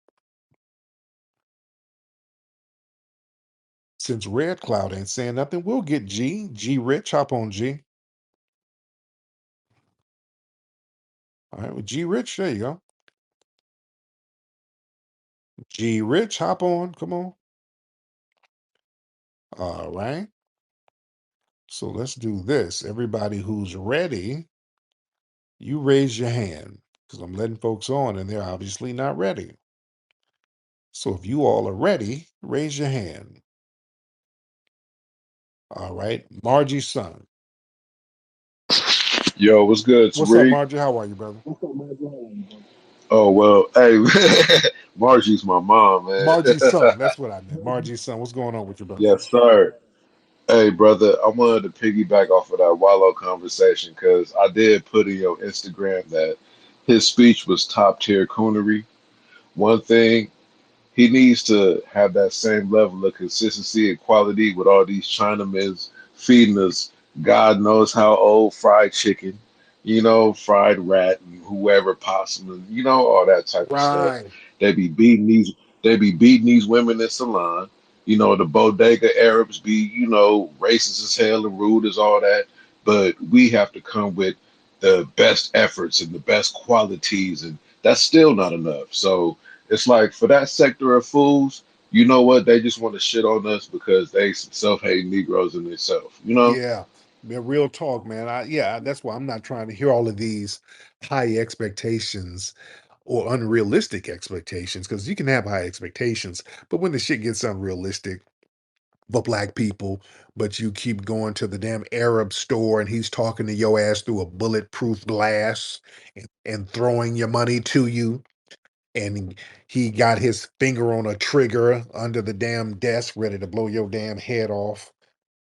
Since Red Cloud ain't saying nothing, we'll get G Rich. Hop on, G. All right, well, G Rich, there you go. G Rich, hop on. Come on. All right. So let's do this. Everybody who's ready, you raise your hand because I'm letting folks on and they're obviously not ready. So if you all are ready, raise your hand. All right. Margie's son. Yo, what's good, What's up, Tariq? Margie? How are you, brother? Oh well, hey, Margie's my mom, man. Margie's son. That's what I meant. Margie's son. What's going on with you, brother? Yes, sir. Hey, brother, I wanted to piggyback off of that Wallow conversation because I did put in your Instagram that his speech was top tier coonery. One thing he needs to have that same level of consistency and quality with all these Chinamen's feeding us God knows how old fried chicken, fried rat and whoever possible, all that type of stuff. Right. They be beating these they be beating these women in salon. The bodega Arabs be, racist as hell and rude as all that. But we have to come with the best efforts and the best qualities, and that's still not enough. So it's like for that sector of fools, you know what? They just want to shit on us because they some self-hating Negroes in themselves. Yeah. The real talk, man. That's why I'm not trying to hear all of these high expectations or unrealistic expectations, because you can have high expectations, but when the shit gets unrealistic for black people, but you keep going to the damn Arab store and he's talking to your ass through a bulletproof glass and throwing your money to you, and he got his finger on a trigger under the damn desk ready to blow your damn head off.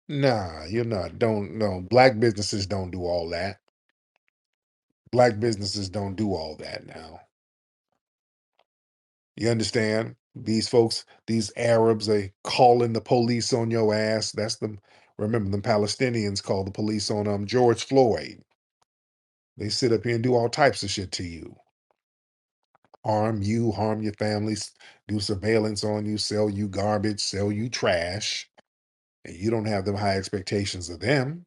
Nah, you're not. Don't no. Black businesses don't do all that. Black businesses don't do all that now. You understand? These folks, these Arabs, they calling the police on your ass. That's the remember the Palestinians called the police on George Floyd. They sit up here and do all types of shit to you. Harm you, harm your families, do surveillance on you, sell you garbage, sell you trash, and you don't have them high expectations of them.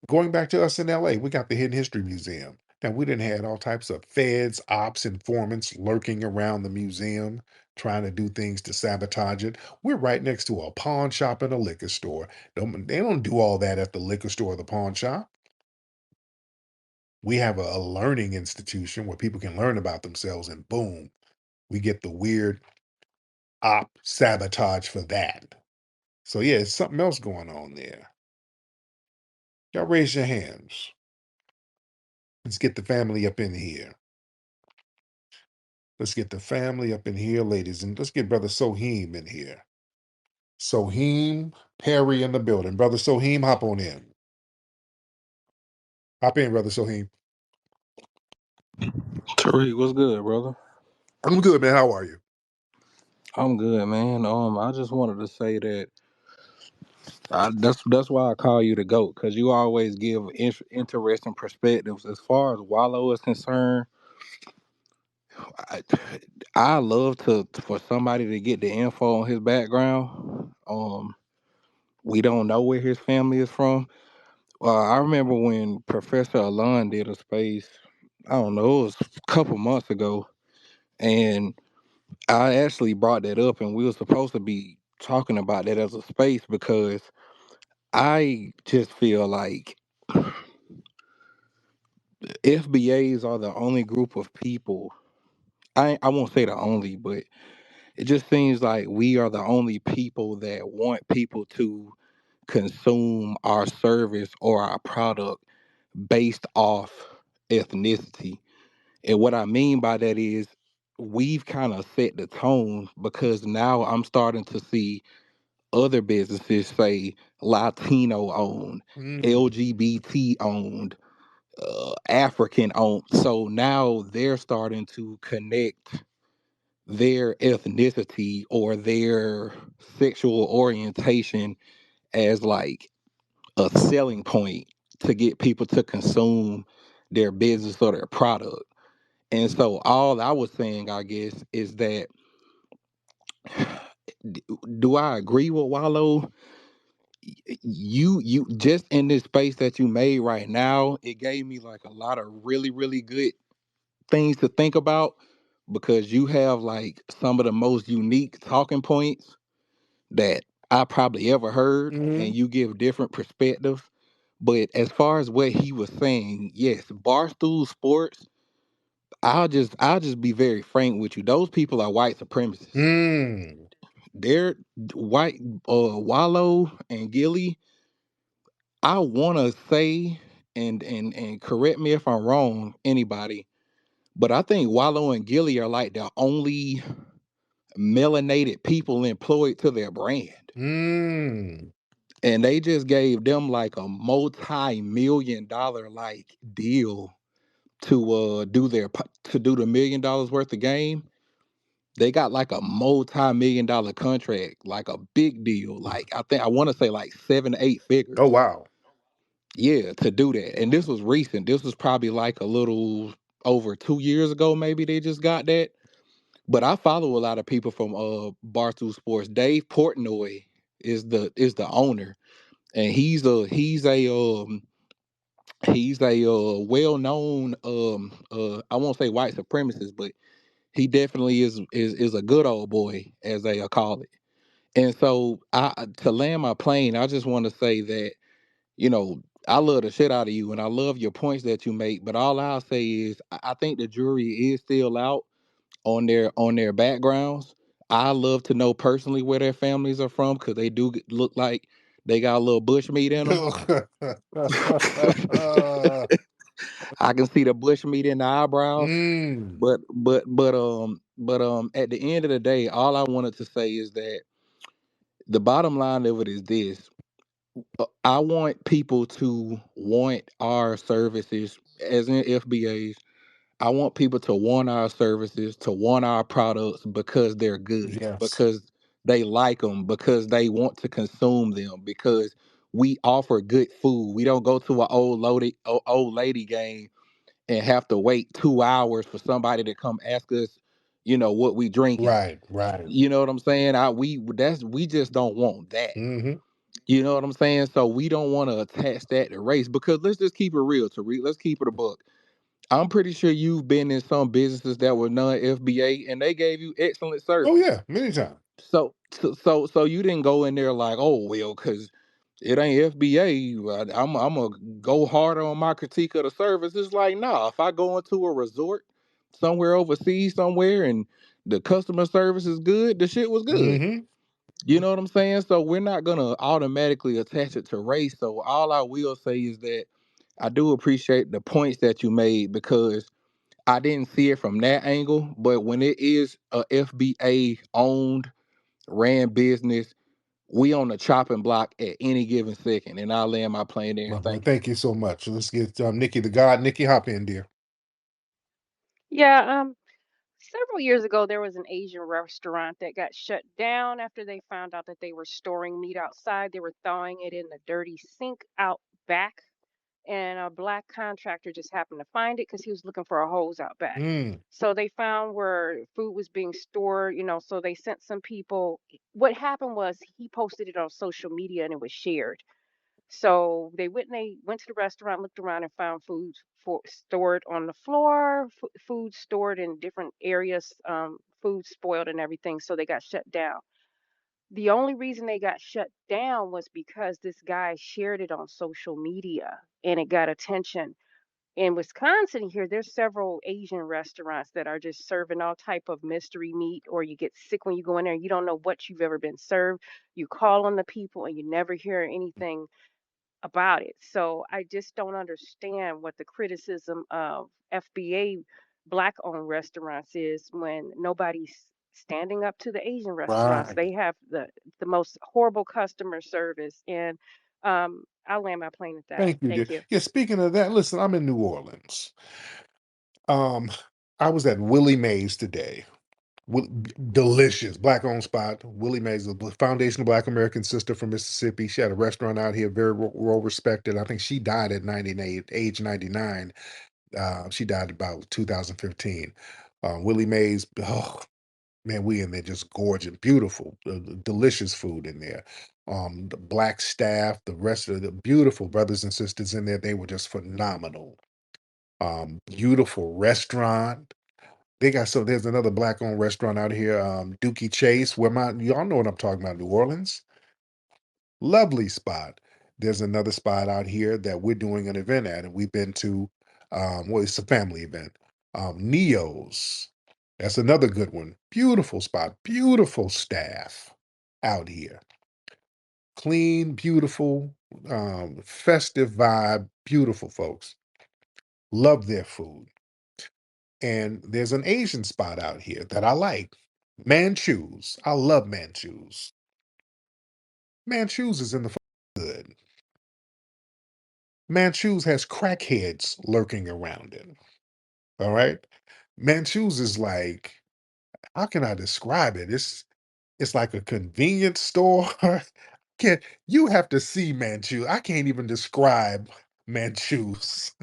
Going back to us in LA, we got the Hidden History Museum. Now, we didn't had all types of feds, ops, informants lurking around the museum, trying to do things to sabotage it. We're right next to a pawn shop and a liquor store. They don't do all that at the liquor store or the pawn shop. We have a learning institution where people can learn about themselves, and boom, we get the weird op sabotage for that. So, yeah, it's something else going on there. Y'all raise your hands. Let's get the family up in here. Let's get the family up in here, ladies, and let's get Brother Soheem in here. Soheem Perry in the building. Brother Soheem, hop on in. Hop in, Brother Soheem. Tariq, what's good, brother? I'm good, man. How are you? I'm good, man. I just wanted to say that that's why I call you the GOAT, because you always give interesting perspectives. As far as Wallow is concerned, I, I love to for somebody to get the info on his background. We don't know where his family is from. I remember when Professor Alon did a space. I don't know, it was a couple months ago, and I actually brought that up, and we were supposed to be talking about that as a space because I just feel like FBAs are the only group of people. I won't say the only, but it just seems like we are the only people that want people to consume our service or our product based off ethnicity. And what I mean by that is we've kind of set the tone because now I'm starting to see other businesses say Latino owned, Mm. LGBT owned, African owned. So now they're starting to connect their ethnicity or their sexual orientation as like a selling point to get people to consume their business or their product. And so all I was saying, I guess, is that do I agree with Wallow? You just in this space that you made right now, it gave me like a lot of really good things to think about because you have like some of the most unique talking points that I probably ever heard, Hmm. and you give different perspectives. But as far as what he was saying, yes, Barstool Sports, I'll just be very frank with you. Those people are white supremacists. Mm. They're white Wallow and Gilly. I want to say, and correct me if I'm wrong, anybody, but I think Wallow and Gilly are like the only melanated people employed to their brand. Mm. And they just gave them like a multi-million-dollar like deal to do the $1 million worth of game. They got like a multi-million-dollar contract, like a big deal. Like I want to say like 7 8 figures. Oh wow. Yeah, to do that. And this was recent. This was probably like a little over 2 years ago, maybe they just got that. But I follow a lot of people from Barstool Sports. Dave Portnoy is the owner. And he's a well-known I won't say white supremacist, but he definitely is a good old boy, as they call it. And so to land my plane, I just want to say that, you know, I love the shit out of you and I love your points that you make, but all I'll say is I think the jury is still out on their backgrounds. I love to know personally where their families are from because they do look like they got a little bush meat in them. I can see the bush meat in the eyebrows. Mm. But at the end of the day, all I wanted to say is that the bottom line of it is this. I want people to want our services as in FBAs. I want people to want our services, to want our products because they're good, Yes. because they like them, because they want to consume them, because we offer good food. We don't go to an old lady game and have to wait 2 hours for somebody to come ask us, what we drinking. Right. Right. You know what I'm saying? We just don't want that. Mm-hmm. You know what I'm saying? So we don't want to attach that to race because let's just keep it real, Tariq. Let's keep it a buck. I'm pretty sure you've been in some businesses that were non-FBA and they gave you excellent Oh service. yeah, many times. So you didn't go in there like, oh well, because it ain't FBA. I'm gonna go harder on my critique of the service. It's like, nah. If I go into a resort somewhere overseas somewhere and the customer service is good, the shit was good. Mm-hmm. You know what I'm saying? So we're not gonna automatically attach it to race. So all I will say is that I do appreciate the points that you made because I didn't see it from that angle. But when it is a FBA owned, ran business, we on the chopping block at any given second. And I'll land my plane there My and boy, thank you. thank you so much. Let's get Nikki the God. Nikki, hop in, dear. Yeah, several years ago, there was an Asian restaurant that got shut down after they found out that they were storing meat outside. They were thawing it in the dirty sink out back, and a black contractor just happened to find it because he was looking for a hose out back. Mm. So they found where food was being stored, so they sent some people. What happened was he posted it on social media and it was shared. So they went to the restaurant, looked around, and found food stored on the floor, food stored in different areas, food spoiled and everything. So they got shut down. The only reason they got shut down was because this guy shared it on social media and it got attention. In Wisconsin here, there's several Asian restaurants that are just serving all type of mystery meat, or you get sick when you go in there and you don't know what you've ever been served. You call on the people and you never hear anything about it. So I just don't understand what the criticism of FBA black owned restaurants is when nobody's standing up to the Asian restaurants. Right. They have the most horrible customer service and I'll land my plane at that. Thank you, dear. Thank you. Yeah, speaking of that, listen, I'm in New Orleans. Um, I was at Willie Mae's today. Delicious black owned spot. Willie Mae's, the foundation of Black American sister from Mississippi. She had a restaurant out here, very well respected. I think she died at 98, age 99. She died about 2015. Willie Mae's, oh man, we in there just gorgeous, beautiful, delicious food in there. The black staff, the rest of the beautiful brothers and sisters in there, they were just phenomenal. Beautiful restaurant. They got so there's another black owned restaurant out here, Dookie Chase, where y'all know what I'm talking about, New Orleans. Lovely spot. There's another spot out here that we're doing an event at, and we've been to, well, it's a family event. Neo's. That's another good one. Beautiful spot, beautiful staff out here. Clean, beautiful. festive vibe, beautiful folks. Love their food. And there's an Asian spot out here that I like. Manchus. I love Manchus. Manchus is in the good. Manchus has crackheads lurking around it. All right. Manchus is like, how can I describe it? It's like a convenience store. Can you have to see Manchu? I can't even describe Manchus.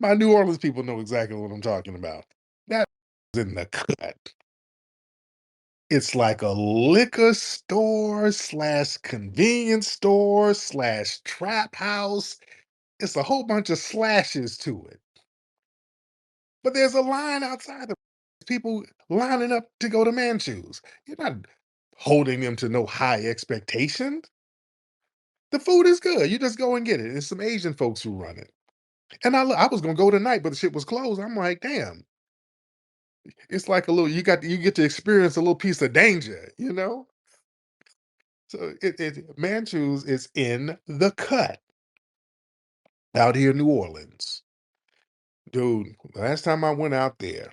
My New Orleans people know exactly what I'm talking about. That is in the cut. It's like a liquor store slash convenience store slash trap house. It's a whole bunch of slashes to it. But there's a line outside of people lining up to go to Manchus. You're not holding them to no high expectations. The food is good. You just go and get it. It's some Asian folks who run it. And I was gonna go tonight, but the shit was closed. I'm like, damn. It's like a little you get to experience a little piece of danger, you know? So it Manchus is in the cut out here in New Orleans. Dude, last time I went out there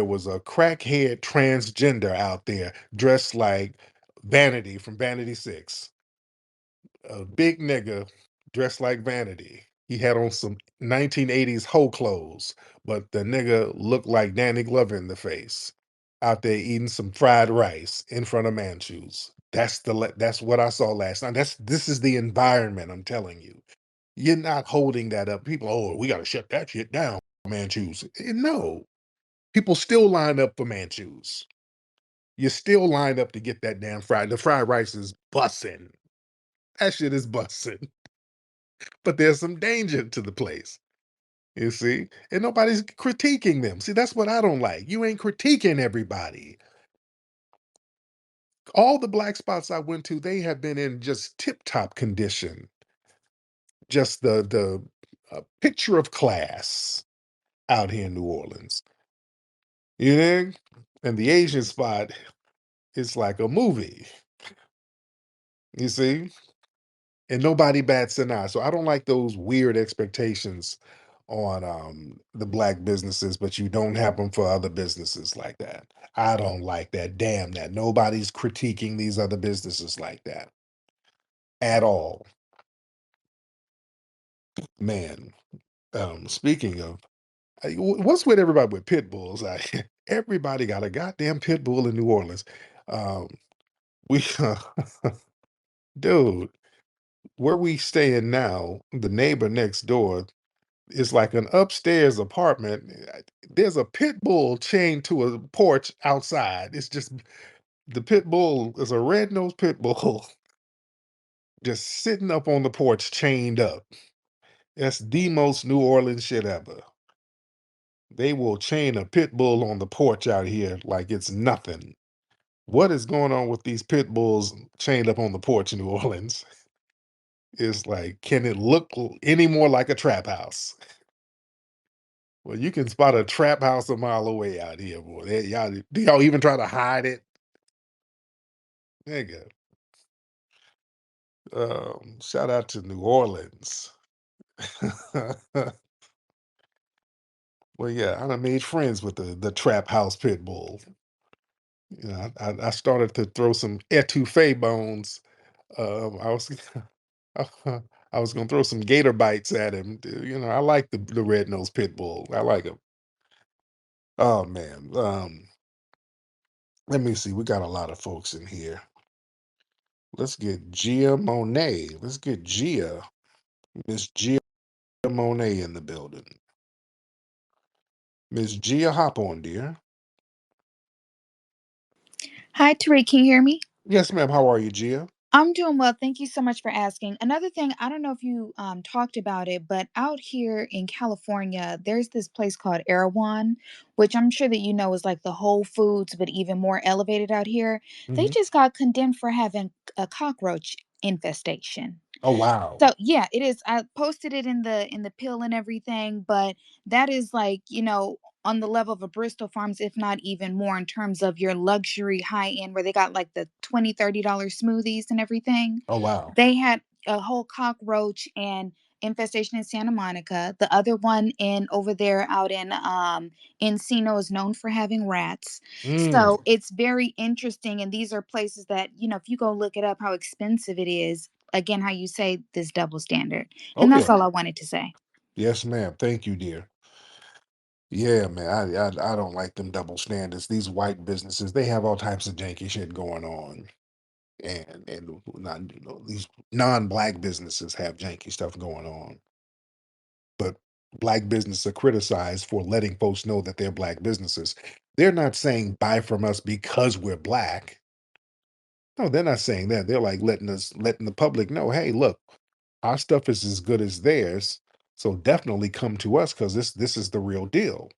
was a crackhead transgender out there dressed like Vanity from Vanity 6. A big nigga dressed like Vanity. He had on some 1980s hoe clothes, but the nigga looked like Danny Glover in the face. Out there eating some fried rice in front of Manchus. That's what I saw last night. This is the environment, I'm telling you. You're not holding that up. People, oh, we gotta shut that shit down, Manchus. No. People still line up for Manchus. You still line up to get that damn the fried rice is bussin'. That shit is bussin'. But there's some danger to the place. You see? And nobody's critiquing them. See, that's what I don't like. You ain't critiquing everybody. All the black spots I went to, they have been in just tip-top condition. Just the picture of class out here in New Orleans. You know? And the Asian spot is like a movie. You see? And nobody bats an eye. So I don't like those weird expectations on the black businesses, but you don't have them for other businesses like that. I don't like that. Damn that. Nobody's critiquing these other businesses like that at all. Man, speaking of, what's with everybody with pit bulls? Everybody got a goddamn pit bull in New Orleans. Um, we, dude, where we staying now, the neighbor next door, it's like an upstairs apartment. There's a pit bull chained to a porch outside. It's just the pit bull is a red-nosed pit bull just sitting up on the porch chained up. That's the most New Orleans shit ever. They will chain a pit bull on the porch out here like it's nothing. What is going on with these pit bulls chained up on the porch in New Orleans? It's like, can it look any more like a trap house? Well, you can spot a trap house a mile away out here, boy. Do y'all even try to hide it? Nigga. Shout out to New Orleans. Well, yeah, I done made friends with the trap house pit bull. You know, I started to throw some etouffee bones. I was I was gonna throw some gator bites at him. You know, I like the red nosed pit bull. I like him. Oh man. Let me see. We got a lot of folks in here. Let's get Gia Monet. Let's get Gia. Miss Gia Monet in the building. Miss Gia, hop on, dear. Hi, Tariq. Can you hear me? Yes, ma'am. How are you, Gia? I'm doing well. Thank you so much for asking. Another thing, I don't know if you talked about it, but out here in California, there's this place called Erewhon, which I'm sure that you know is like the Whole Foods, but even more elevated out here. They Hmm. just got condemned for having a cockroach infestation. Oh, wow. So yeah, it is. I posted it in the pill and everything, but that is like, on the level of a Bristol Farms, if not even more in terms of your luxury high end where they got like the $20, $30 smoothies and everything. Oh, wow. They had a whole cockroach and infestation in Santa Monica. The other one in over there out in Encino is known for having rats. Mm, So it's very interesting. And these are places that, if you go look it up, how expensive it is. Again, how you say this double standard. oh And that's yeah. all I wanted to say. Yes, ma'am. Thank you, dear. Yeah, man. I don't like them double standards. These white businesses, they have all types of janky shit going on. And not, these non-black businesses have janky stuff going on. But black businesses are criticized for letting folks know that they're black businesses. They're not saying buy from us because we're black. No, they're not saying that. They're like letting the public know, hey, look, our stuff is as good as theirs. So definitely come to us because this is the real deal.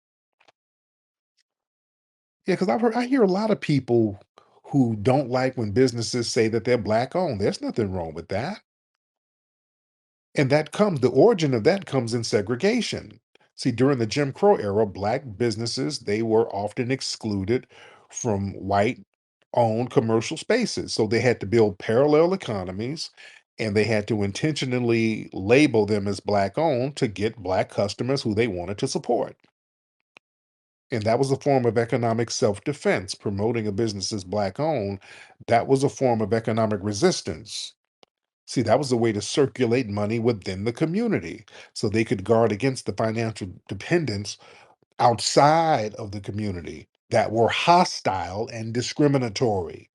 Yeah, because I hear a lot of people who don't like when businesses say that they're black owned. There's nothing wrong with that. And the origin of that comes in segregation. See, during the Jim Crow era, black businesses, they were often excluded from white owned commercial spaces. So they had to build parallel economies and they had to intentionally label them as black owned to get black customers who they wanted to support. And that was a form of economic self defense. Promoting a business as black owned, that was a form of economic resistance. See, that was a way to circulate money within the community so they could guard against the financial dependents outside of the community that were hostile and discriminatory.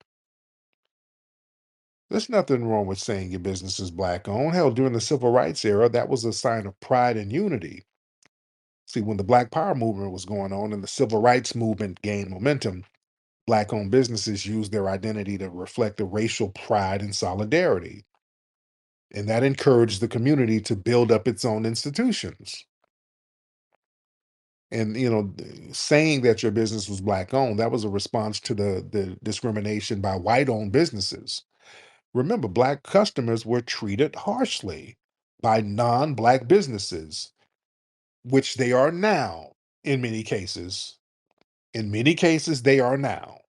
There's nothing wrong with saying your business is black owned. Hell, during the civil rights era, that was a sign of pride and unity. See, when the Black Power movement was going on and the civil rights movement gained momentum, black owned businesses used their identity to reflect the racial pride and solidarity. And that encouraged the community to build up its own institutions. And saying that your business was black owned, that was a response to the discrimination by white owned businesses. Remember, black customers were treated harshly by non-black businesses, which they are now in many cases. In many cases, they are now.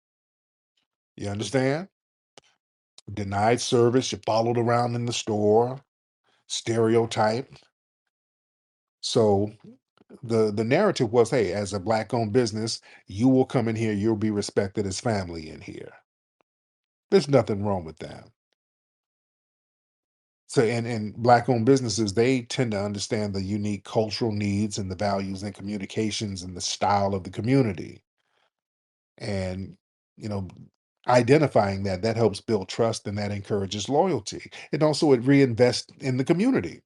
You understand? Denied service, you're followed around in the store, stereotyped. So the narrative was, hey, as a black owned business, you will come in here, you'll be respected as family in here. There's nothing wrong with that. So and black owned businesses, they tend to understand the unique cultural needs and the values and communications and the style of the community. And you know, identifying that helps build trust and that encourages loyalty. And also it reinvests in the community.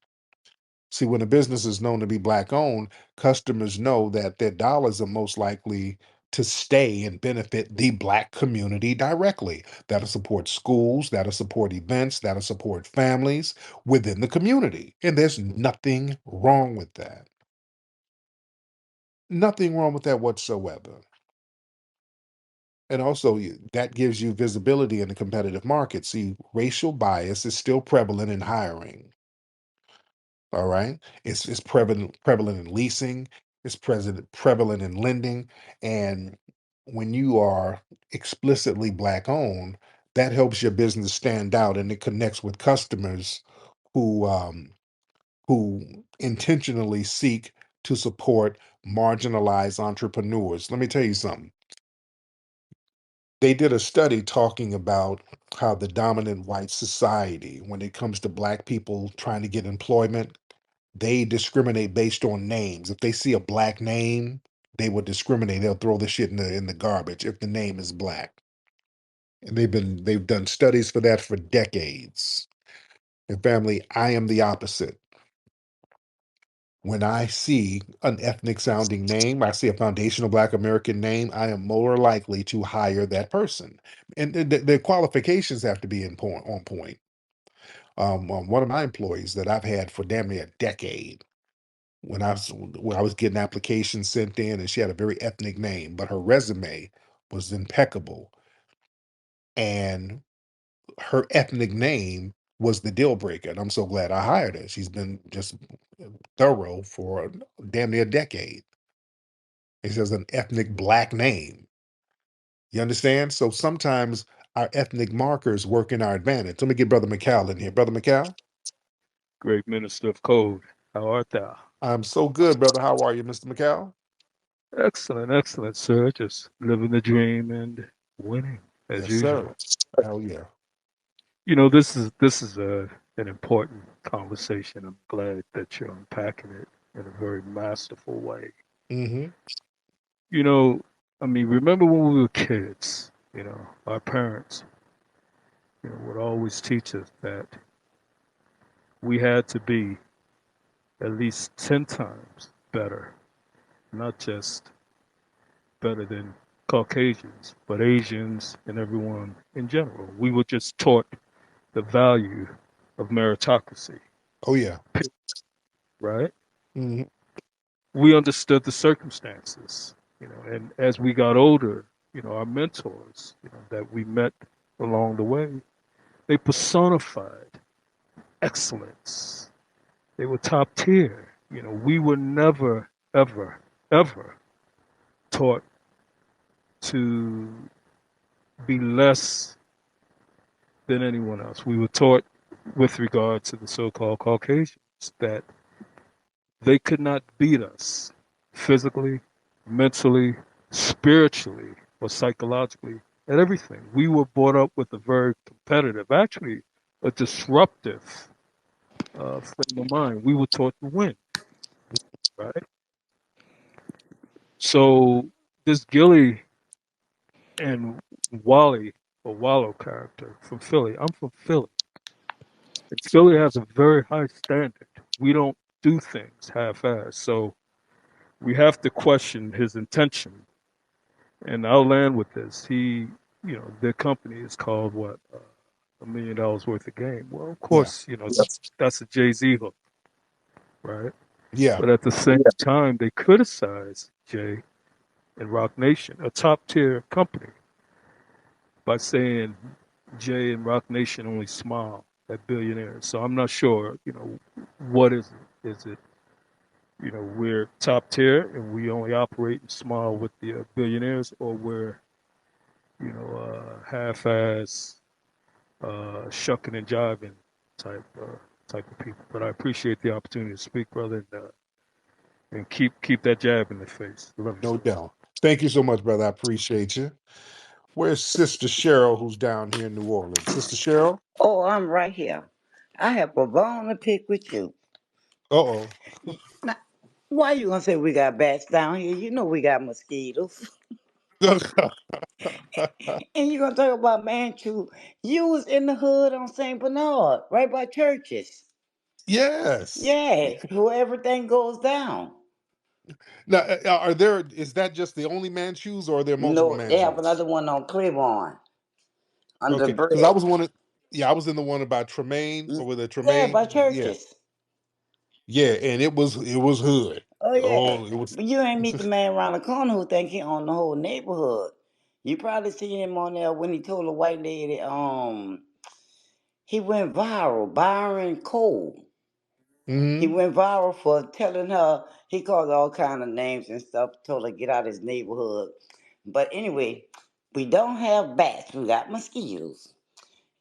See, when a business is known to be black owned, customers know that their dollars are most likely to stay and benefit the black community directly. That'll support schools, that'll support events, that'll support families within the community. And there's nothing wrong with that. Nothing wrong with that whatsoever. And also, that gives you visibility in the competitive market. See, racial bias is still prevalent in hiring. All right. It's prevalent in leasing, it's prevalent in lending. And when you are explicitly black owned, that helps your business stand out and it connects with customers who who intentionally seek to support marginalized entrepreneurs. Let me tell you something. They did a study talking about how the dominant white society, when it comes to black people trying to get employment, they discriminate based on names. If they see a black name, they will discriminate. They'll throw the shit in the garbage if the name is black. And they've done studies for that for decades. And family, I am the opposite. When I see an ethnic sounding name, I see a foundational Black American name, I am more likely to hire that person. And the qualifications have to be on point. One of my employees that I've had for damn near a decade, when I was getting applications sent in, and she had a very ethnic name, but her resume was impeccable, and her ethnic name was the deal breaker. And I'm so glad I hired her. She's been just thorough for damn near a decade. It says an ethnic black name. You understand? So sometimes our ethnic markers work in our advantage. Let me get Brother McCall in here. Brother McCall? Great Minister of Code. How art thou? I'm so good, brother. How are you, Mr. McCall? Excellent, excellent, sir. Just living the dream and winning as Yes, sir. usual. Hell yeah. This is an important conversation. I'm glad that you're unpacking it in a very masterful way. Mm-hmm. You know, I mean, remember when we were kids? Our parents, would always teach us that we had to be at least 10 times better, not just better than Caucasians, but Asians and everyone in general. We were just taught the value of meritocracy, Oh yeah. right? Mm-hmm. We understood the circumstances, and as we got older, our mentors, that we met along the way, they personified excellence. They were top tier. We were never, ever, ever taught to be less than anyone else. We were taught with regard to the so-called Caucasians that they could not beat us physically, mentally, spiritually, or psychologically at everything. We were brought up with a very competitive, actually a disruptive frame of mind. We were taught to win, right? So this Gilly and Wally or Wallow character from Philly. I'm from Philly. And Philly has a very high standard. We don't do things half-assed. So we have to question his intention. And I'll land with this. Their company is called what? $1 million worth of game. Well, of Yeah. course, that's a Jay-Z hook, right? Yeah. But at the same time, they criticize Jay and Rock Nation, a top tier company, by saying Jay and Rock Nation only smile at billionaires. So I'm not sure, what is it? Is it, we're top tier and we only operate and smile with the billionaires, or we're, half-ass, shucking and jiving type type of people. But I appreciate the opportunity to speak, brother, and keep that jab in the face. Love you, No sir. doubt. Thank you so much, brother. I appreciate you. Where's Sister Cheryl, who's down here in New Orleans? Sister Cheryl? Oh, I'm right here. I have a bone to pick with you. Uh-oh. Now, why you gonna say we got bats down here? You know we got mosquitoes. And you gonna talk about Manchu. You was in the hood on St. Bernard, right by churches. Yes. Yeah, where everything goes down. Now, is that just the only Manchus or are there multiple No, they have Manchus? another one on Claiborne under the Okay, because I was bridge. yeah, I was in the one about Tremaine or with a Yeah, by Tremaine. Yeah, churches. yeah, and it was hood. Oh yeah, Oh, it was. but you ain't meet the man around the corner who think he own the whole neighborhood. You probably seen him on there when he told a white lady, he went viral, Byron Cole. He Hmm. went viral for telling her, he called her all kind of names and stuff, told her get out of his neighborhood. But anyway, we don't have bats, we got mosquitoes.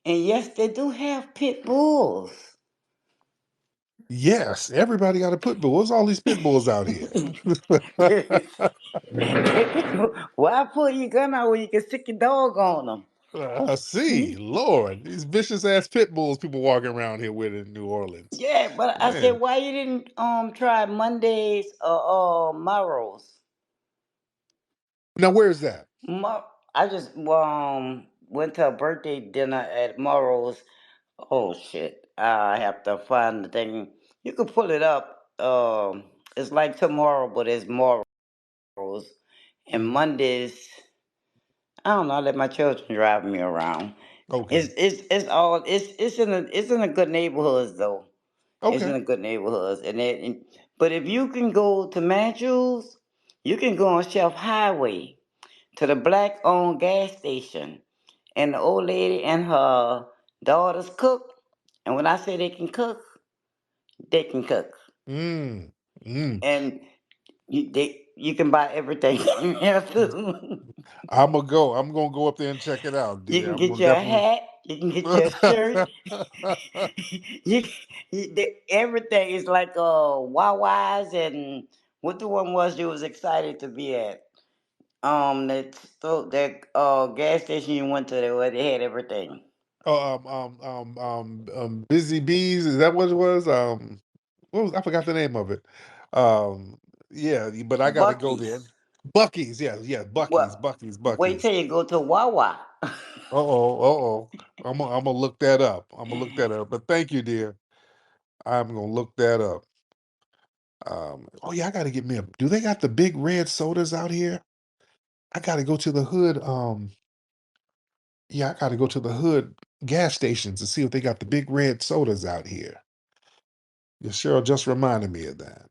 And yes, they do have pit bulls. Yes, everybody got a pit bull. What's all these pit bulls out here? Why pull your gun out when you can stick your dog on them? I see, Lord, these vicious ass pit bulls people walking around here with in New Orleans. Yeah, but I said, Man, why you didn't try Mondays or Morrows? now where's that? I just went to a birthday dinner at Morrow's. Oh shit! I have to find the thing. You can pull it up. It's like tomorrow, but it's Morrow's. And Mhm. Mondays, I don't know. I let my children drive me around. Okay, It's in a good neighborhoods though. It's in okay. a good neighborhoods, but if you can go to Matthews, you can go on Chef Highway to the black owned gas station, and the old lady and her daughters cook. And when I say they can cook, they can cook. Mm, mm. And you can buy everything in there too. I'm gonna go. I'm gonna go up there and check it out. You Yeah, can I'm get gonna you a definitely. hat. You can get your shirt. you, everything is like Wawa's and what the one was you was excited to be at. That gas station you went to where they had everything. Oh, Busy Bees. Is that what it was? What was I forgot the name of it. Um, yeah, but I got to go there. Bucky's. Bucky's, yeah, yeah, Well, wait Bucky's. till you go to Wawa. Uh-oh. I'm gonna look that up. I'm gonna look that up. But thank you, dear. I'm gonna look that up. Oh yeah, I gotta get me a. Do they got the big red sodas out here? I gotta go to the hood. Yeah, I gotta go to the hood gas stations to see if they got the big red sodas out here. Yeah, Cheryl just reminded me of that.